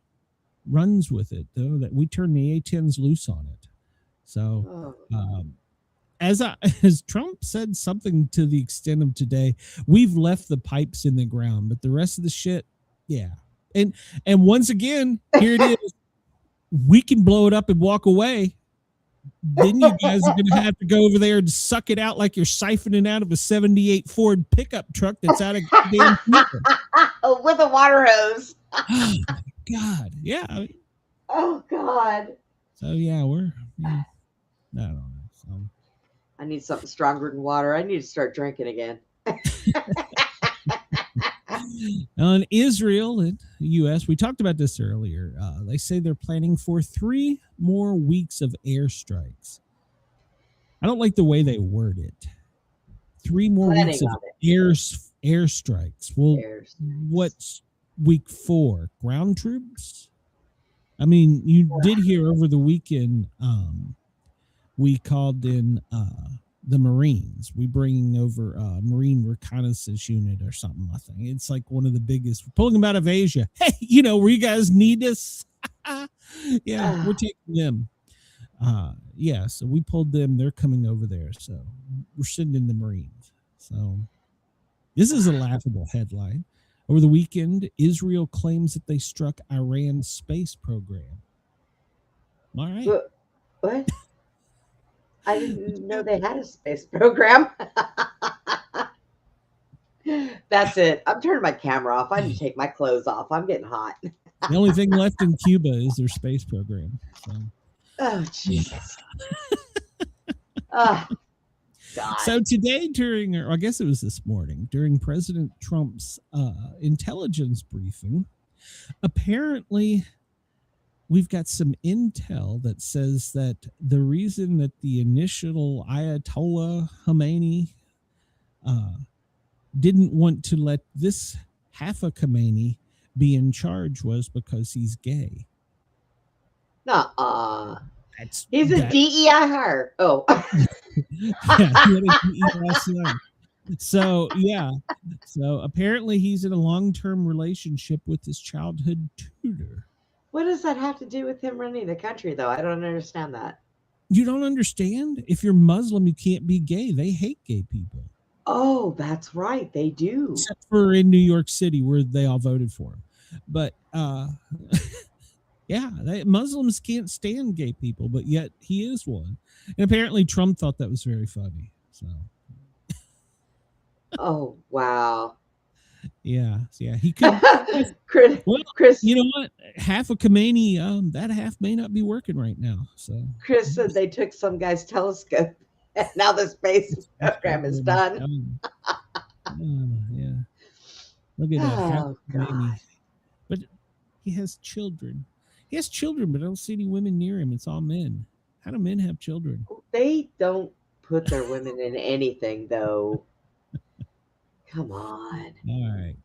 runs with it. Though that we turned the A-10s loose on it. So as Trump said something to the extent of today, we've left the pipes in the ground, but the rest of the shit, yeah. And once again, here it is. We can blow it up and walk away. Then you guys are going to have to go over there and suck it out like you're siphoning out of a 78 Ford pickup truck that's out of goddamn with a water hose. Oh, my God. Yeah. Oh, God. So, yeah, I don't know. So, I need something stronger than water. I need to start drinking again. On Israel and the U.S., we talked about this earlier. They say they're planning for 3 more weeks of airstrikes. I don't like the way they word it. 3 more weeks of airstrikes. Well, what's week 4? Ground troops? I mean, you did hear over the weekend, we called in the Marines. We bringing over a Marine reconnaissance unit or something. I think it's like one of the biggest. We're pulling them out of Asia. Hey, where you guys need us? Yeah, we're taking them. So we pulled them. They're coming over there. So we're sending the Marines. So this is a laughable headline. Over the weekend, Israel claims that they struck Iran's space program. All right. What? I didn't know they had a space program. That's it. I'm turning my camera off. I need to take my clothes off. I'm getting hot. The only thing left in Cuba is their space program. So. Oh, Jesus. Oh, God. So today or I guess it was this morning, during President Trump's intelligence briefing, apparently we've got some intel that says that the reason that the initial Ayatollah Khomeini didn't want to let this half a Khomeini be in charge was because he's gay. Nuh-uh. He's a DEI hire. Oh. Yeah, he had a DEI son. So yeah, so apparently he's in a long-term relationship with his childhood tutor. What does that have to do with him running the country, though? I don't understand that. You don't understand? If you're Muslim, you can't be gay. They hate gay people. Oh, that's right. They do. Except for in New York City where they all voted for him. But yeah, Muslims can't stand gay people, but yet he is one. And apparently Trump thought that was very funny. So oh, wow. Yeah, he could. Chris, you know what? Half a Khomeini, that half may not be working right now. So Chris said they took some guy's telescope, and now the space program is done. Yeah, look at that. Half Khomeini. But he has children. He has children, but I don't see any women near him. It's all men. How do men have children? They don't put their women in anything, though. Come on. All right.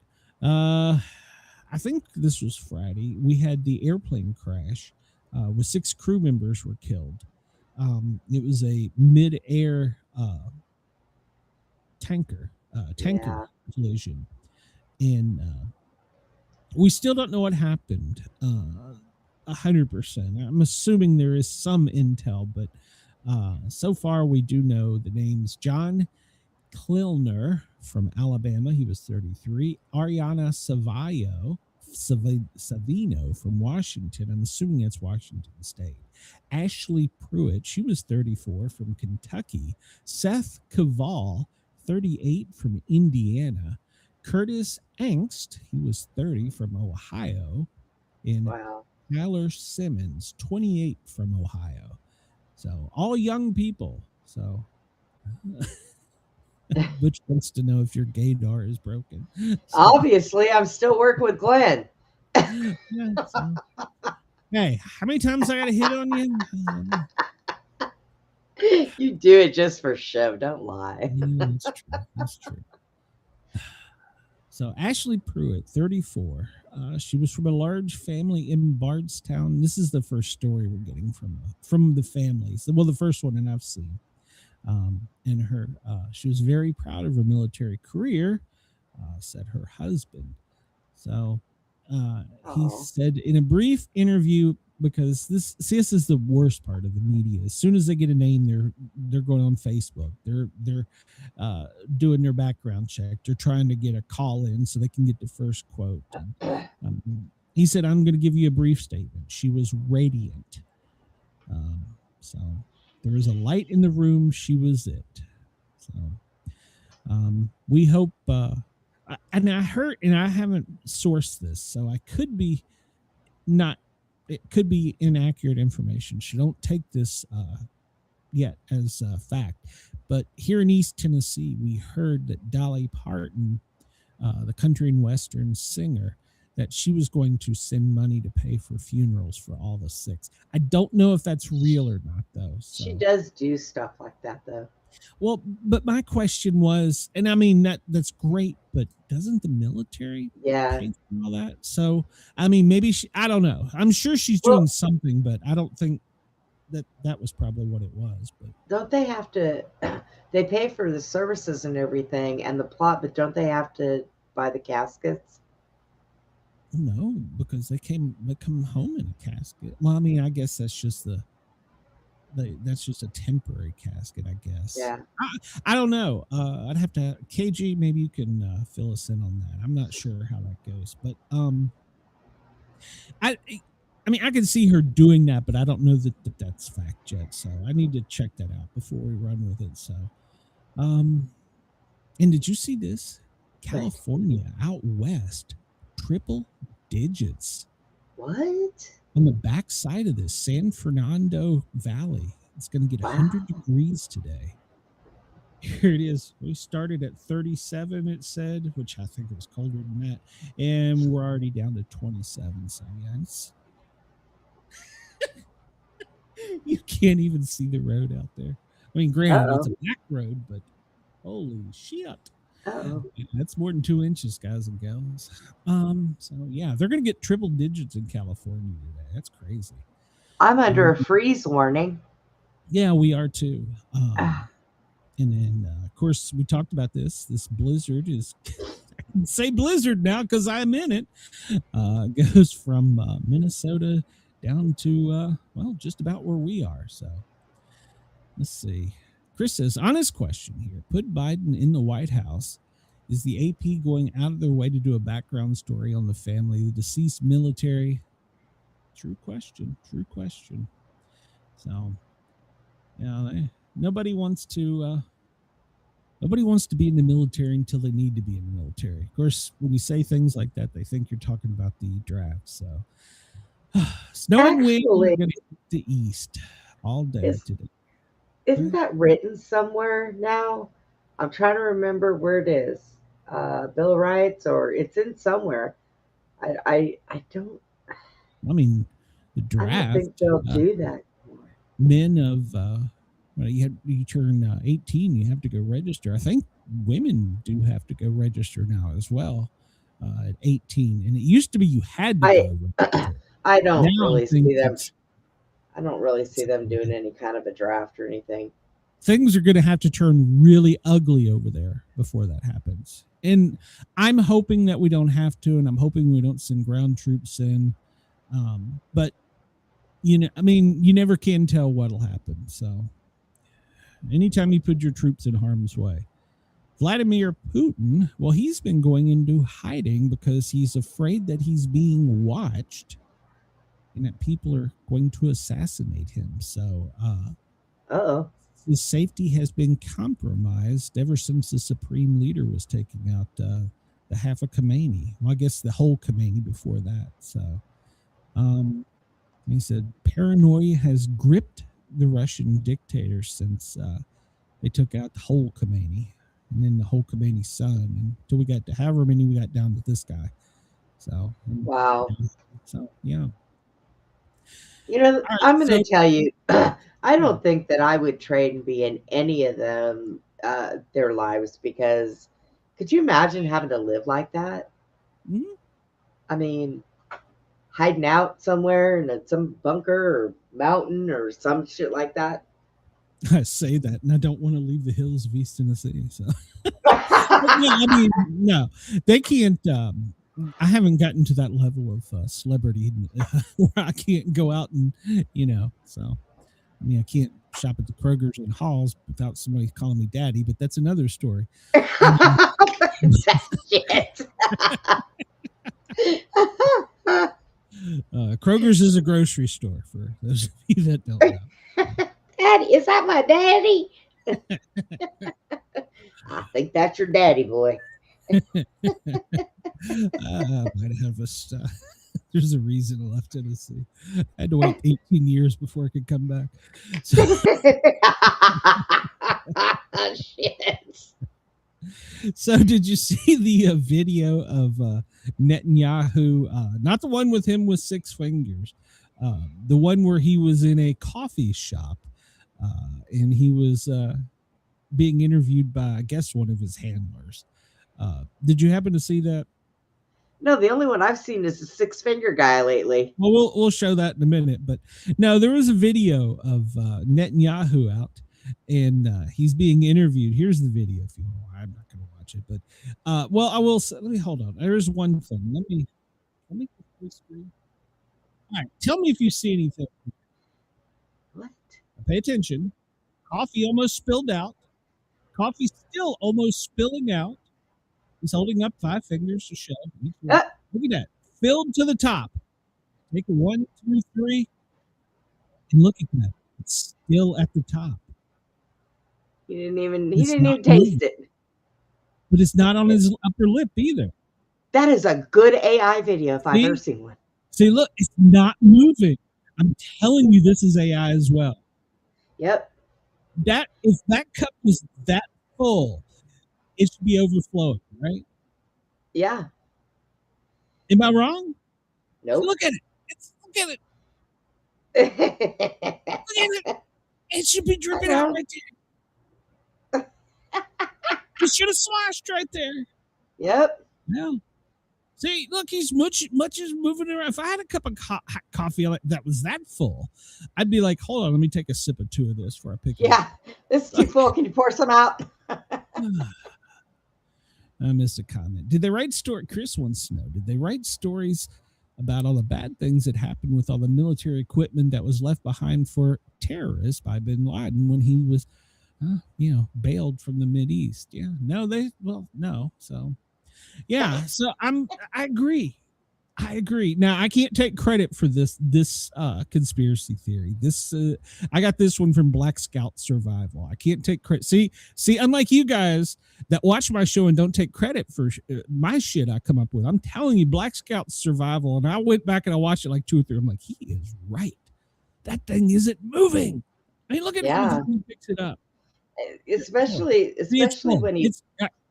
I think this was Friday. We had the airplane crash with 6 crew members were killed. It was a mid-air tanker collision. And we still don't know what happened 100%. I'm assuming there is some intel, but so far we do know the names John Klillner from Alabama, he was 33. Ariana Savino from Washington, I'm assuming that's Washington State. Ashley Pruitt, she was 34 from Kentucky. Seth Caval, 38 from Indiana. Curtis Angst, he was 30 from Ohio. And Tyler Simmons, 28 from Ohio. So all young people. So Butch wants to know if your gaydar is broken. So, obviously, I'm still working with Glenn. Yeah, so. Hey, how many times I got to hit on you? You do it just for show. Don't lie. Yeah, that's true. So Ashley Pruitt, 34. She was from a large family in Bardstown. This is the first story we're getting from the families. Well, the first one that I've seen. And she was very proud of her military career, said her husband. So he said in a brief interview, because this is the worst part of the media. As soon as they get a name, they're going on Facebook. They're doing their background check. They're trying to get a call in so they can get the first quote. And, he said, "I'm going to give you a brief statement. She was radiant. So there was a light in the room. She was it." So we hope. And I heard, and I haven't sourced this, so I could be not. It could be inaccurate information. So don't take this yet as fact. But here in East Tennessee, we heard that Dolly Parton, the country and western singer, that she was going to send money to pay for funerals for all the 6. I don't know if that's real or not, though. So. She does do stuff like that, though. Well, but my question was, and I mean, that's great, but doesn't the military pay for all that? So, I mean, maybe I don't know. I'm sure she's doing something, but I don't think that was probably what it was. But don't they have to, they pay for the services and everything and the plot, but don't they have to buy the caskets? No, because they come home in a casket. Well, I mean, I guess that's just that's just a temporary casket, I guess. Yeah. I don't know. I'd have to, KG, maybe you can fill us in on that. I'm not sure how that goes, but I mean, I can see her doing that, but I don't know that that's fact yet. So I need to check that out before we run with it. So, and did you see this? California out west, triple digits. What? On the backside of this, San Fernando Valley, it's going to get 100 degrees today. Here it is. We started at 37, it said, which I think it was colder than that. And we're already down to 27. So, yeah, can't even see the road out there. I mean, granted, it's a Uh-oh. back road, but holy shit. Uh-oh. That's more than 2 inches, guys and gals. So yeah, they're gonna get triple digits in California today. That's crazy. I'm under a freeze warning. Yeah, we are too. Ah. And then, of course, we talked about this. This blizzard is, I can say blizzard now because I'm in it. Goes from Minnesota down to, well, just about where we are. So let's see. Chris says, honest question here. Put Biden in the White House. Is the AP going out of their way to do a background story on the family of the deceased military? True question. True question. So, yeah, nobody wants to be in the military until they need to be in the military. Of course, when you say things like that, they think you're talking about the draft. So, snow and wind are going to hit the east all day today. Isn't that written somewhere now? I'm trying to remember where it is. Bill of Rights, or it's in somewhere. I don't. I mean, the draft. I don't think they'll do that. Men of well, you turn 18, you have to go register. I think women do have to go register now as well at 18. And it used to be you had to go register. I don't Now really I think see them. it's- I don't really see them doing any kind of a draft or anything. Things are going to have to turn really ugly over there before that happens. And I'm hoping that we don't have to, and I'm hoping we don't send ground troops in. But, you know, I mean, you never can tell what'll happen. So anytime you put your troops in harm's way. Vladimir Putin, well, he's been going into hiding because he's afraid that he's being watched and that people are going to assassinate him. So, Uh-oh. his safety has been compromised ever since the supreme leader was taking out the half of Khomeini. Well, I guess the whole Khomeini before that. So, he said paranoia has gripped the Russian dictator since they took out the whole Khomeini and then the whole Khomeini's son until we got to however many we got down to this guy. So, wow. So, yeah. You know, right, I'm going to so- tell you, I don't think that I would trade and be in any of them, their lives, because could you imagine having to live like that? Mhm. I mean, hiding out somewhere in some bunker or mountain or some shit like that. I say that, and I don't want to leave the hills of East Tennessee. So, I mean, no, they can't. I haven't gotten to that level of celebrity where I can't go out and, you know. So, I mean, I can't shop at the Kroger's and Halls without somebody calling me daddy, but that's another story. Shit. Kroger's is a grocery store for those of you that don't know. Daddy, is that my daddy? I think that's your daddy, boy. Might have a there's a reason I left Tennessee. I had to wait 18 years before I could come back. So, shit. So did you see the video of Netanyahu? Not the one with him with 6 fingers. The one where he was in a coffee shop and he was being interviewed by, I guess, one of his handlers. Did you happen to see that? No, the only one I've seen is the 6-finger guy lately. Well, we'll show that in a minute. But no, there was a video of Netanyahu out, and he's being interviewed. Here's the video. If you want, I'm not going to watch it, but well, I will. Let me hold on. There's one thing. Let me get the screen. All right, tell me if you see anything. What? Pay attention. Coffee almost spilled out. Coffee still almost spilling out. He's holding up 5 fingers to show. Look at that. Filled to the top. Take a 1, 2, 3. And look at that. It's still at the top. He didn't even It's taste it. But it's not on his upper lip either. That is a good AI video if I've ever seen one. See, look, it's not moving. I'm telling you, this is AI as well. Yep. If that cup was that full, it should be overflowing, right? Yeah. Am I wrong? Nope. Look at it. Look at it. Look at it. It should be dripping out right there. You should have slashed right there. Yep. No. See, look, he's much is moving around. If I had a cup of hot coffee that was that full, I'd be like, hold on, let me take a sip or two of this before I pick it up. Yeah, this is too full. Can you pour some out? I missed a comment. Did they write Chris wants to know, did they write stories about all the bad things that happened with all the military equipment that was left behind for terrorists by bin Laden when he was, bailed from the Mideast? Yeah, no. So, yeah, so I agree. Now I can't take credit for this conspiracy theory. I got this one from Black Scout Survival. I can't take credit. See, unlike you guys that watch my show and don't take credit for my shit I come up with, I'm telling you, Black Scout Survival. And I went back and I watched it like 2 or 3. I'm like, he is right. That thing isn't moving. I mean, look at how he picks it up. Especially when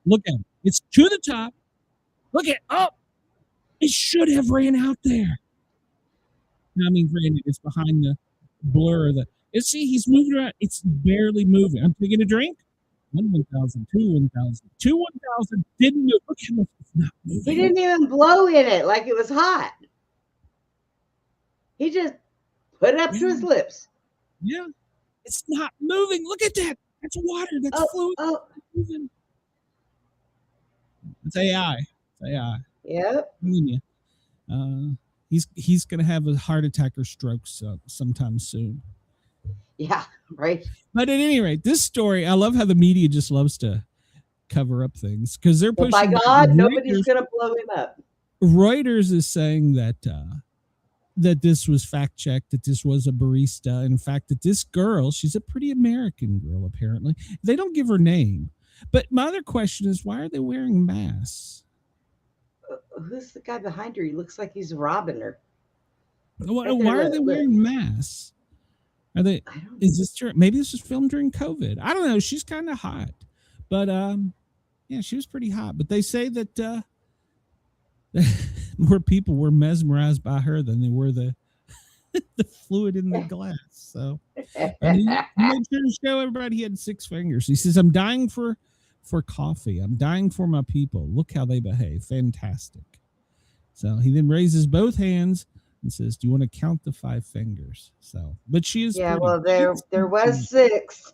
look at it. It's to the top. Look at it should have ran out there. I mean, granted, it's behind the blur of the. See, he's moving around. It's barely moving. I'm taking a drink. 1,000, 1,000, 1,000. Didn't move. Look how much it's not moving. He didn't even blow in it like it was hot. He just put it up to his lips. Yeah, it's not moving. Look at that. That's water. That's fluid. It's AI. It's AI. Yep. He's gonna have a heart attack or stroke sometime soon. Yeah, right. But at any rate, this story, I love how the media just loves to cover up things because they're pushing. By God, nobody's gonna blow him up. Reuters is saying that this was fact checked, that this was a barista. In fact, that this girl, she's a pretty American girl, apparently. They don't give her name. But my other question is, why are they wearing masks? Who's the guy behind her? He looks like he's robbing her. Why are they wearing masks? Are they? Is this true? Maybe this was filmed during COVID. I don't know. She's kind of hot, but yeah, she was pretty hot. But they say that more people were mesmerized by her than they were the fluid in the glass. So he made sure to show everybody he had 6 fingers. He says, "I'm dying for coffee. I'm dying for my people. Look how they behave. Fantastic." So he then raises both hands and says, "Do you want to count the 5 fingers?" So, but she is. Yeah, pretty. well, there was 6.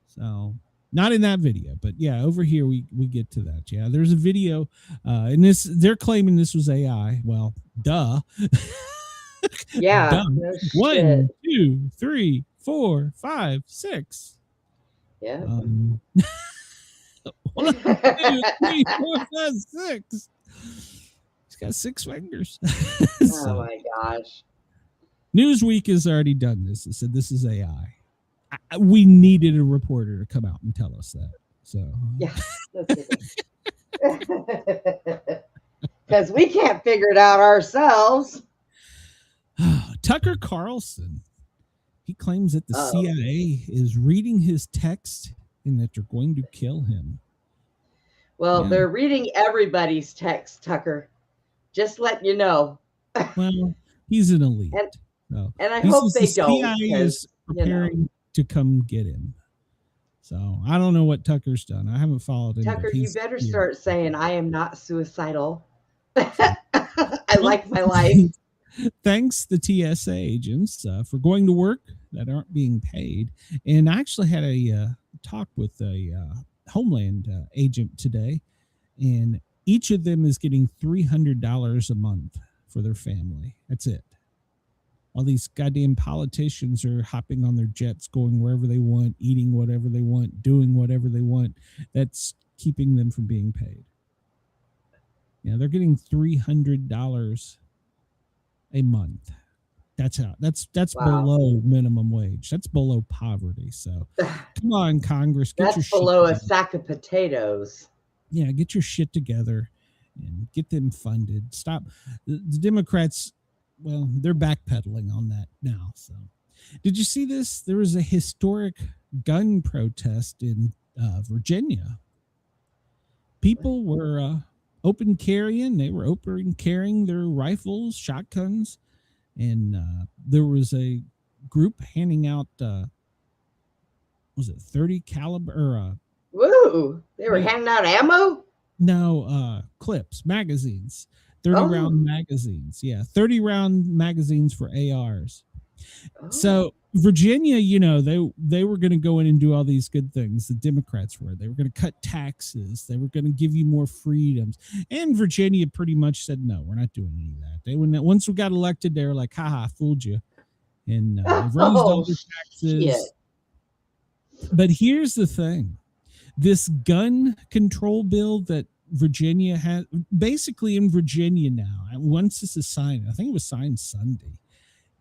So not in that video, but yeah, over here we get to that. Yeah, there's a video, and they're claiming this was AI. Well, duh. Yeah. Duh. No 1, 2, 3, 4, 5, 6. Yeah. 1, 2, 3, 4, 5, 6. He's got 6 fingers. Oh my gosh. Newsweek has already done this. It said this is AI. We needed a reporter to come out and tell us that. So yeah, because we can't figure it out ourselves. Tucker Carlson, he claims that the CIA is reading his text and that they're going to kill him. Well, they're reading everybody's text, Tucker. Just letting you know. Well, he's an elite. And I hope they don't. CIA is preparing to come get him. So I don't know what Tucker's done. I haven't followed him. Tucker, you better start saying, "I am not suicidal. I like my life." Thanks the TSA agents for going to work that aren't being paid. And I actually had a talk with a Homeland agent today, and each of them is getting $300 a month for their family. That's it. All these goddamn politicians are hopping on their jets, going wherever they want, eating whatever they want, doing whatever they want. That's keeping them from being paid. Yeah, they're getting $300 a month. That's below minimum wage. That's below poverty. So come on, Congress. That's below a sack of potatoes. Yeah, get your shit together and get them funded. Stop. The Democrats, well, they're backpedaling on that now. So did you see this? There was a historic gun protest in Virginia. People were open carrying. They were open carrying their rifles, shotguns, and there was a group handing out was it 30 caliber or Woo! They were handing out ammo? no, clips, magazines. 30 round magazines. Yeah, 30 round magazines for ARs. So Virginia, you know, they were going to go in and do all these good things. The Democrats were. They were going to cut taxes. They were going to give you more freedoms. And Virginia pretty much said, no, we're not doing any of that. Once we got elected, they were like, haha, fooled you. And raised all the taxes. Shit. But here's the thing. This gun control bill that Virginia has, basically in Virginia now, once this is signed, I think it was signed Sunday,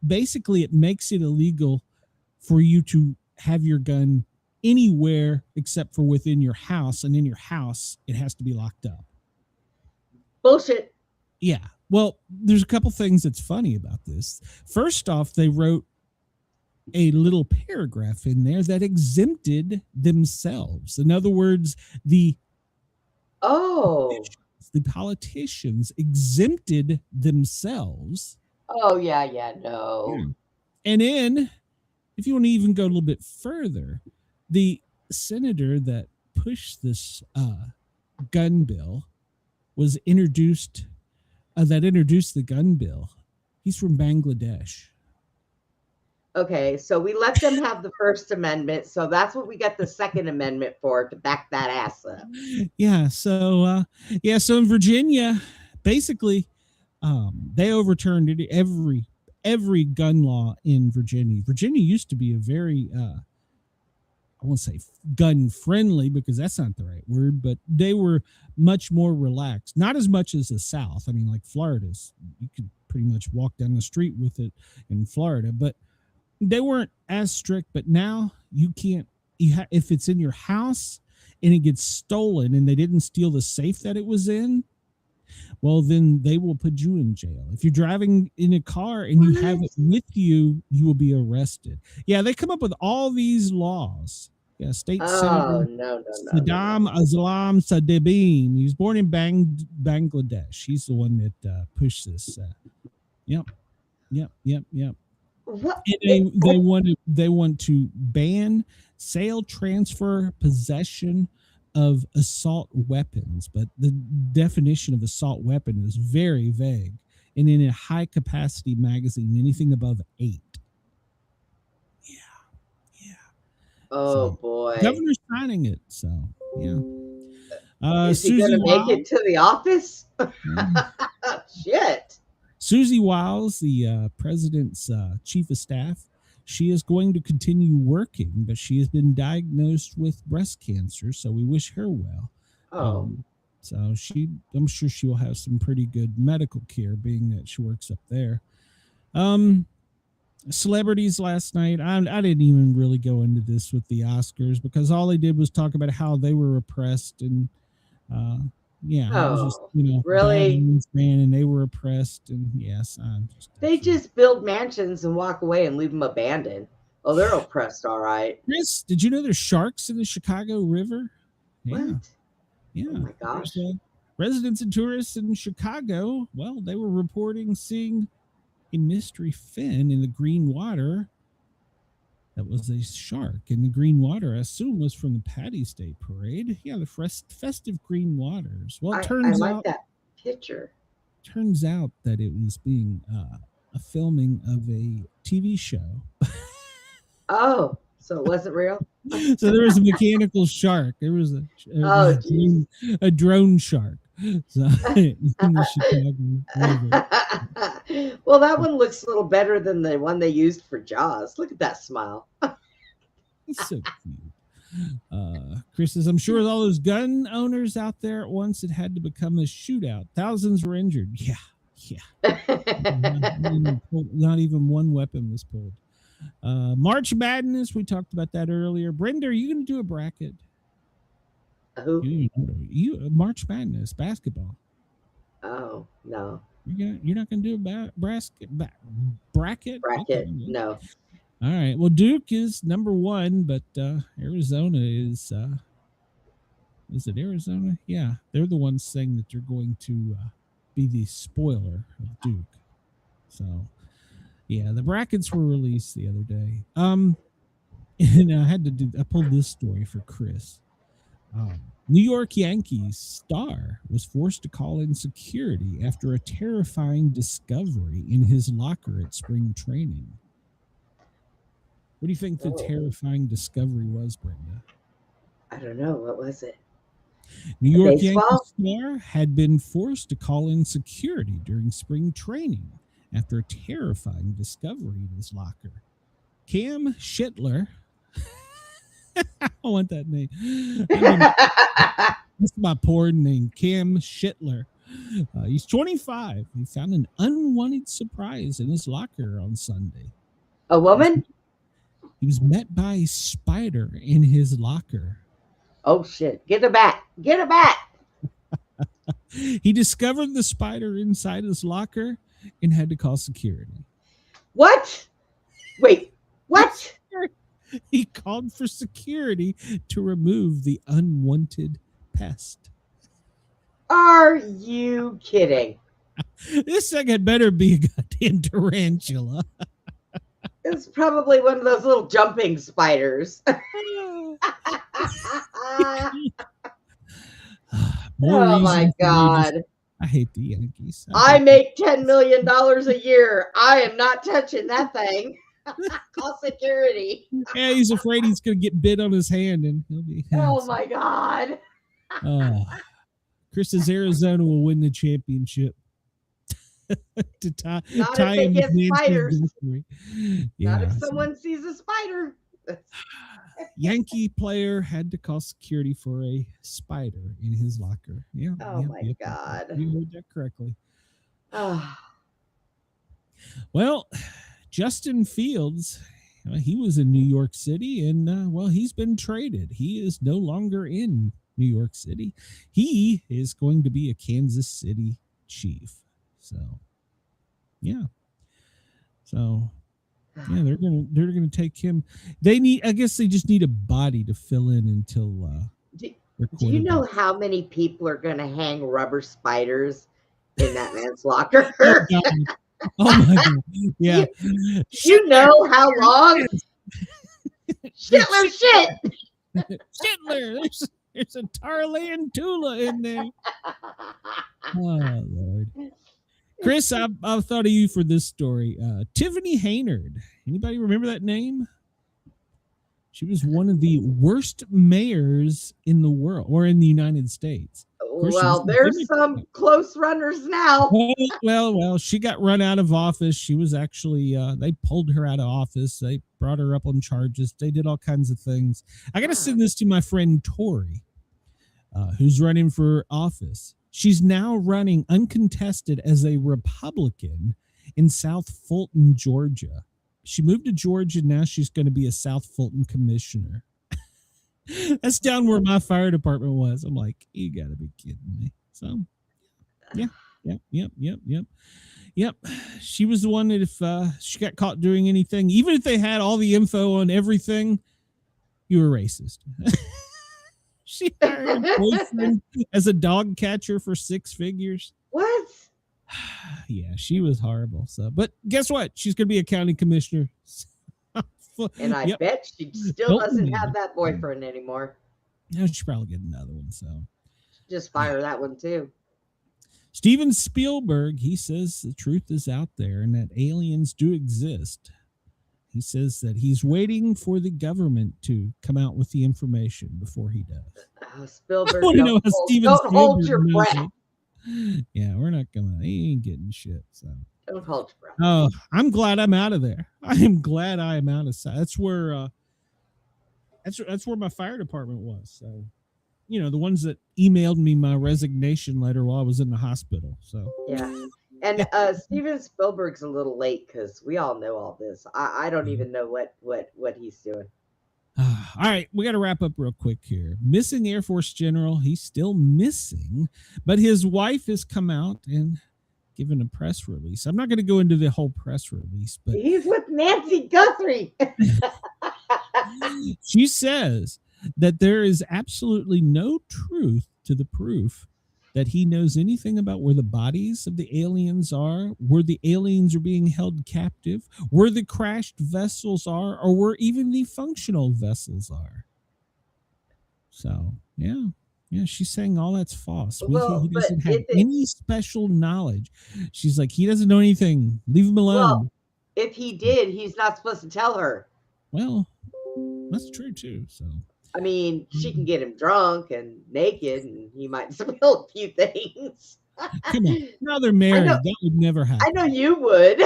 basically it makes it illegal for you to have your gun anywhere except for within your house, and in your house it has to be locked up. Bullshit. Yeah. Well, there's a couple things that's funny about this. First off, they wrote a little paragraph in there that exempted themselves. In other words, the politicians exempted themselves. Oh, yeah, no. And then, if you want to even go a little bit further, the senator that pushed this gun bill was introduced the gun bill. He's from Bangladesh. Okay, so we let them have the First Amendment, so that's what we got the Second Amendment for, to back that ass up. Yeah, so so in Virginia, basically, they overturned every gun law in Virginia. Virginia used to be a very I won't say gun friendly because that's not the right word, but they were much more relaxed. Not as much as the South. I mean, like Florida's, you could pretty much walk down the street with it in Florida, but they weren't as strict. But now you can't. If it's in your house and it gets stolen and they didn't steal the safe that it was in, well, then they will put you in jail. If you're driving in a car and you have it with you, you will be arrested. Yeah, they come up with all these laws. Yeah, state senator Saddam Aslam Sadebin. He was born in Bangladesh. He's the one that pushed this. Yep. What? They want to ban sale, transfer, possession of assault weapons, but the definition of assault weapon is very vague. And in a high capacity magazine, anything above 8. Yeah. Oh boy. Governor's signing it, so yeah. Is he gonna make it to the office? Shit. Susie Wiles, the president's chief of staff, she is going to continue working, but she has been diagnosed with breast cancer, so we wish her well. So I'm sure she will have some pretty good medical care, being that she works up there. Celebrities last night, I didn't even really go into this with the Oscars because all they did was talk about how they were oppressed and it was just, really, man, and they were oppressed, and yes, they just build mansions and walk away and leave them abandoned. Oh, they're oppressed, all right. Chris, did you know there's sharks in the Chicago River? Yeah. What? Yeah. Oh my gosh. Residents and tourists in Chicago, well, they were reporting seeing a mystery fin in the green water. That was a shark in the green water. I assume was from the Patty's Day parade. Yeah, the festive green waters. Well, it turns I like out that picture. Turns out that it was being a filming of a TV show. Oh, so it wasn't real? So there was a mechanical shark. There was a drone shark. So, in the Chicago River. Well, that one looks a little better than the one they used for Jaws. Look at that smile. It's so cute. Chris says, I'm sure with all those gun owners out there at once, it had to become a shootout. Thousands were injured. Yeah. Not even one weapon was pulled. March Madness, we talked about that earlier. Brenda, are you going to do a bracket? Who? You March Madness basketball. Oh no. You're not going to do a bracket? Bracket? Okay. No. All right. Well, Duke is number 1, but Arizona is. Is it Arizona? Yeah, they're the ones saying that they're going to be the spoiler of Duke. So, yeah, the brackets were released the other day. And I pulled this story for Chris. New York Yankees star was forced to call in security after a terrifying discovery in his locker at spring training. What do you think the terrifying discovery was, Brenda? I don't know. What was it? New York Baseball? Yankees star had been forced to call in security during spring training after a terrifying discovery in his locker. Cam Schittler. I want that name. That's my porn name, Cam Schittler. He's 25. He found an unwanted surprise in his locker on Sunday. A woman? He was met by a spider in his locker. Oh, shit. Get a bat. Get a bat. He discovered the spider inside his locker and had to call security. What? Wait, what? He called for security to remove the unwanted pest. Are you kidding? This thing had better be a goddamn tarantula. It's probably one of those little jumping spiders. Oh my God. I hate the Yankees. I make $10 million a year. I am not touching that thing. Call security. Yeah, he's afraid he's going to get bit on his hand and he'll be. Oh my God. Chris's Arizona will win the championship. To tie Not if they in get with spiders. Yeah. Not if someone sees a spider. Yankee player had to call security for a spider in his locker. Yeah. Oh my God. You heard that correctly. Oh. Well, Justin Fields, he was in New York City and, well, he's been traded. He is no longer in New York City. He is going to be a Kansas City Chief. So, yeah. So, yeah, they're gonna take him. I guess they just need a body to fill in until. Do you know how many people are gonna hang rubber spiders in that man's locker? Oh my God! Yeah, you know how long? Shittler shit. Shittler, there's a tarantula in there. Oh Lord. Chris, I thought of you for this story. Tiffany Haynard. Anybody remember that name? She was one of the worst mayors in the world or in the United States. Well, there's some close runners now. Well, she got run out of office. She was actually, they pulled her out of office. They brought her up on charges. They did all kinds of things. I got to send this to my friend Tori, who's running for office. She's now running uncontested as a Republican in South Fulton, Georgia. She moved to Georgia. Now she's going to be a South Fulton commissioner. That's down where my fire department was. I'm like, you got to be kidding me. So, yep. She was the one that if she got caught doing anything, even if they had all the info on everything, you were racist. She hired a boyfriend as a dog catcher for 6 figures. What? Yeah, she was horrible. So, but guess what? She's going to be a county commissioner. And I bet she still doesn't have that boyfriend anymore. No, she probably get another one. So just fire that one too. Steven Spielberg, he says the truth is out there and that aliens do exist. He says that he's waiting for the government to come out with the information before he does. Spielberg, don't hold your breath. Yeah, we're not gonna. He ain't getting shit. So don't hold your breath. Oh, I'm glad I'm out of there. I am glad I am out of sight. That's where my fire department was. So, you know, the ones that emailed me my resignation letter while I was in the hospital. So yeah. And Steven Spielberg's a little late because we all know all this. I don't even know what he's doing. All right, we got to wrap up real quick here. Missing Air Force General, he's still missing, but his wife has come out and given a press release. I'm not going to go into the whole press release, but he's with Nancy Guthrie. She says that there is absolutely no truth to the proof that he knows anything about where the bodies of the aliens are, where the aliens are being held captive, where the crashed vessels are, or where even the functional vessels are. So, yeah, she's saying all that's false. He doesn't have any special knowledge. She's like, he doesn't know anything. Leave him alone. Well, if he did, he's not supposed to tell her. Well, that's true too. So, I mean, she can get him drunk and naked, and he might spill a few things. Come on, now they're married. That would never happen. I know you would.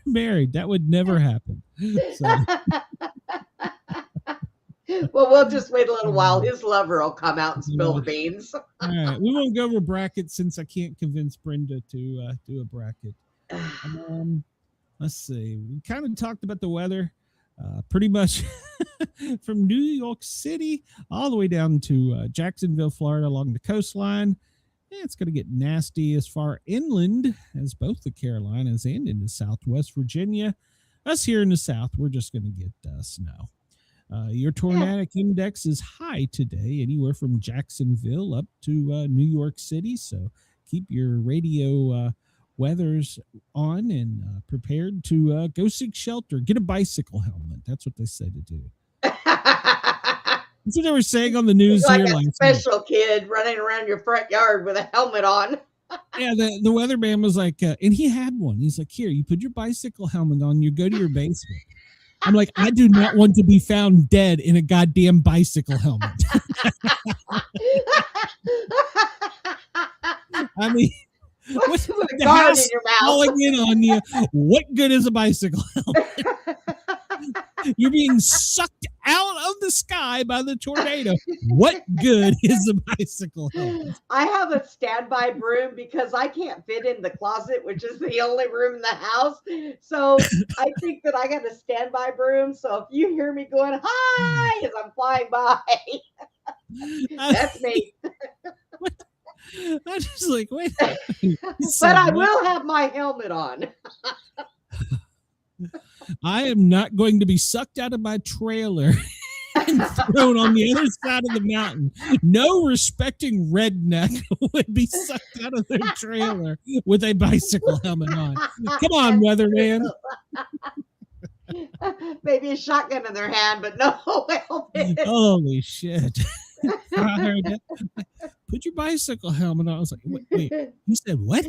Married, that would never happen. So. Well, we'll just wait a little while. His lover will come out and spill the beans. All right, we won't go over brackets since I can't convince Brenda to do a bracket. Let's see. We kind of talked about the weather, pretty much from New York City all the way down to Jacksonville, Florida, along the coastline. Yeah, it's going to get nasty as far inland as both the Carolinas and into Southwest Virginia. Us here in the South, we're just going to get snow. Your tornadic index is high today, anywhere from Jacksonville up to New York City. So keep your radio weathers on and prepared to go seek shelter. Get a bicycle helmet. That's what they say to do. That's what they were saying on the news like here. A special kid running around your front yard with a helmet on. Yeah, the weatherman was like, and he had one. He's like, here, you put your bicycle helmet on, you go to your basement. I'm like, I do not want to be found dead in a goddamn bicycle helmet. I mean, what's the house falling in on you? What good is a bicycle helmet? You're being sucked out of the sky by the tornado. What good is a bicycle helmet? I have a standby broom because I can't fit in the closet, which is the only room in the house. So I think that I got a standby broom. So if you hear me going, hi, as I'm flying by, that's me. I'm just like, wait. But I will have my helmet on. I am not going to be sucked out of my trailer and thrown on the other side of the mountain. No respecting redneck would be sucked out of their trailer with a bicycle helmet on. Come on, weatherman. Maybe a shotgun in their hand, but no helmet. Holy shit. I heard that. Put your bicycle helmet on. I was like, wait. He said, what?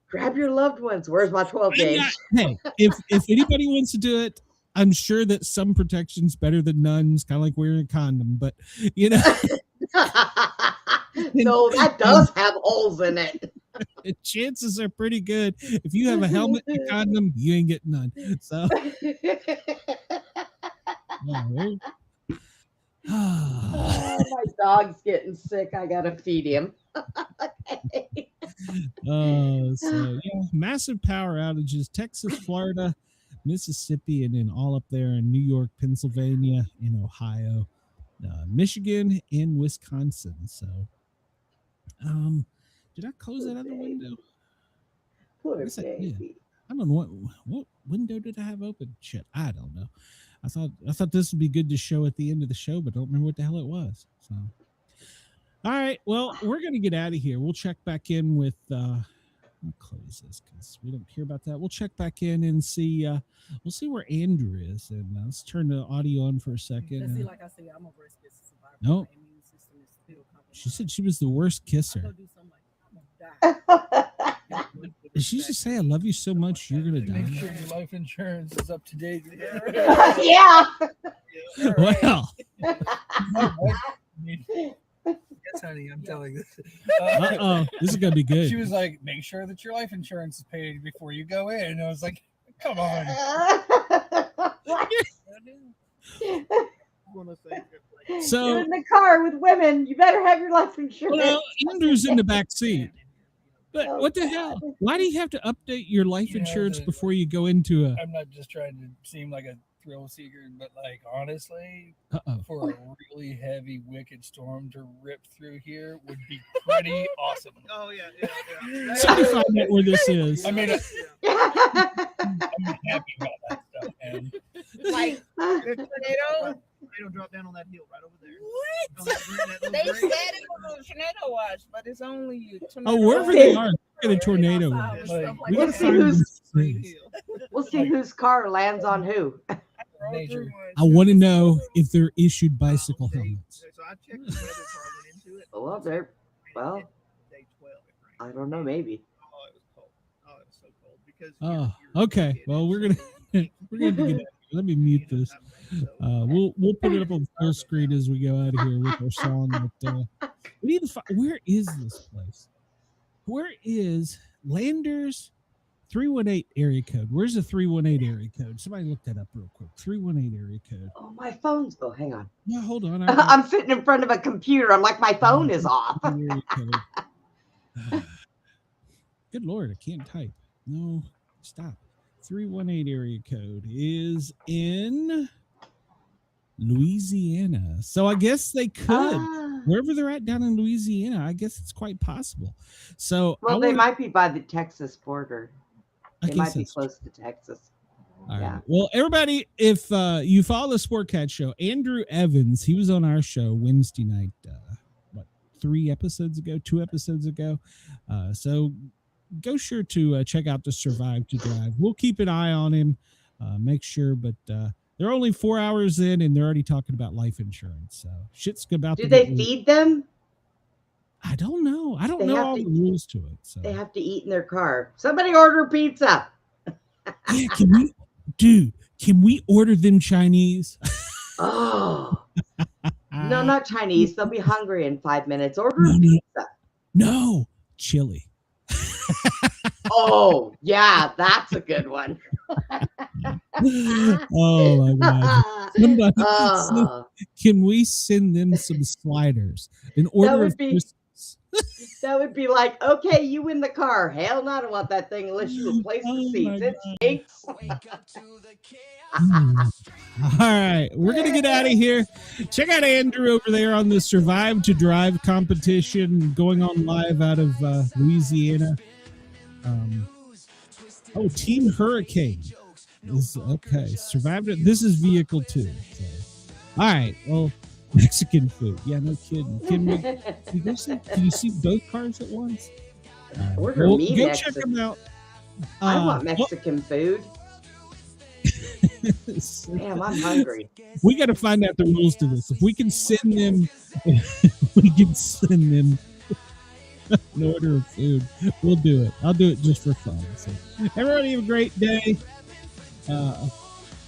Grab your loved ones. Where's my 12 gauge? Hey, if anybody wants to do it, I'm sure that some protection's better than none. It's kind of like wearing a condom, but you know. No, that does have holes in it. The chances are pretty good. If you have a helmet and a condom, you ain't getting none. So. Oh, my dog's getting sick. I gotta feed him. Okay. So yeah, massive power outages, Texas, Florida, Mississippi, and then all up there in New York, Pennsylvania, and Ohio, Michigan, and Wisconsin. So, did I close that other window? Poor baby. I don't know what window did I have open. Shit, I don't know. I thought this would be good to show at the end of the show, but I don't remember what the hell it was. So, all right, well, we're gonna get out of here. We'll check back in with. I'll close this because we don't care about that. We'll check back in and see. We'll see where Andrew is, and let's turn the audio on for a second. See, like I said, I'm a breast cancer survivor. No, my immune system is still she said she was the worst kisser. Did she just say, I love you so much, you're going to die? Make sure your life insurance is up to date. Yeah. Well. Yes, honey, I'm telling this. This is going to be good. She was like, make sure that your life insurance is paid before you go in. And I was like, come on. So you're in the car with women. You better have your life insurance. Well, Andrew's in the back seat. But what the hell? Why do you have to update your life insurance before you go into a... I'm not just trying to seem like a thrill seeker, but like honestly, for a really heavy wicked storm to rip through here would be pretty awesome. Oh yeah. Somebody find out where this is. I mean, I'm happy about that stuff, man. Like the tornado. They don't drop down on that hill right over there. What? They said it was a tornado watch, but it's only a tornado. Oh, wherever they are, get a tornado. We We'll gotta see find who's these. we'll see whose car lands on who. Major. I want to know if they're issued bicycle helmets. So I checked the weather before I went into it. Well, they're well. Day 12, it rained. I don't know. Maybe. Oh, it was cold. Oh, it was so cold because. Oh, okay. Well, we're gonna get out of here. Let me mute this. We'll put it up on full screen as we go out of here with our song. But we need to find, where is this place? Where is Landers 318 area code? Where's the 318 area code? Somebody look that up real quick. 318 area code. Oh, my phone's. Oh, hang on. Yeah, hold on. I'm sitting in front of a computer. I'm like, my phone is off. Area code. Good Lord, I can't type. No, stop. 318 area code is in Louisiana. So I guess they could. Wherever they're at down in Louisiana, I guess it's quite possible. So Well, they might be by the Texas border. I They guess might be that's close to Texas. All Yeah. right. Well, everybody, if you follow the Sportcat show, Andrew Evans, he was on our show Wednesday night, 2 episodes ago. So go sure to check out the Survive to Drive. We'll keep an eye on him, make sure, but they're only 4 hours in and they're already talking about life insurance. So shit's about Do to they get feed them? I don't know. I don't They know have all to- the rules to it. So They have to eat in their car. Somebody order pizza. yeah, can we order them Chinese? Oh. No, not Chinese. They'll be hungry in 5 minutes. Order No, no. pizza. No, chili. Oh, yeah, that's a good one. Oh my God. Somebody Oh, can we send them some sliders in order would of be- Christmas? that would be like, okay, you in the car. Hell no, I don't want that thing unless you replace Oh, the my seats. It God. stinks. All right, we're gonna get out of here. Check out Andrew over there on the Survive to Drive competition going on live out of Louisiana. Team Hurricane is okay. Survived it. This is vehicle 2. So. All right. Well, Mexican food. Yeah, no kidding. Can you see both cars at once? Order Well, me go Mexican. check them out. I want Mexican food. Damn, I'm hungry. We got to find out the rules to this. If we can send them, an order of food, we'll do it. I'll do it just for fun. So, everybody have a great day.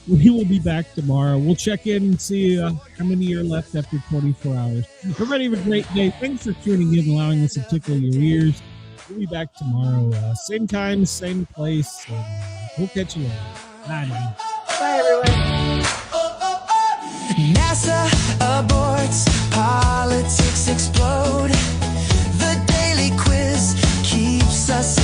We will be back tomorrow. We'll check in and see how many are left after 24 hours. Everybody have a great day. Thanks for tuning in, allowing us to tickle your ears. We'll be back tomorrow. Same time, same place. And, we'll catch you later. Bye, man. Bye, everyone. NASA aborts, politics explode. The daily quiz keeps us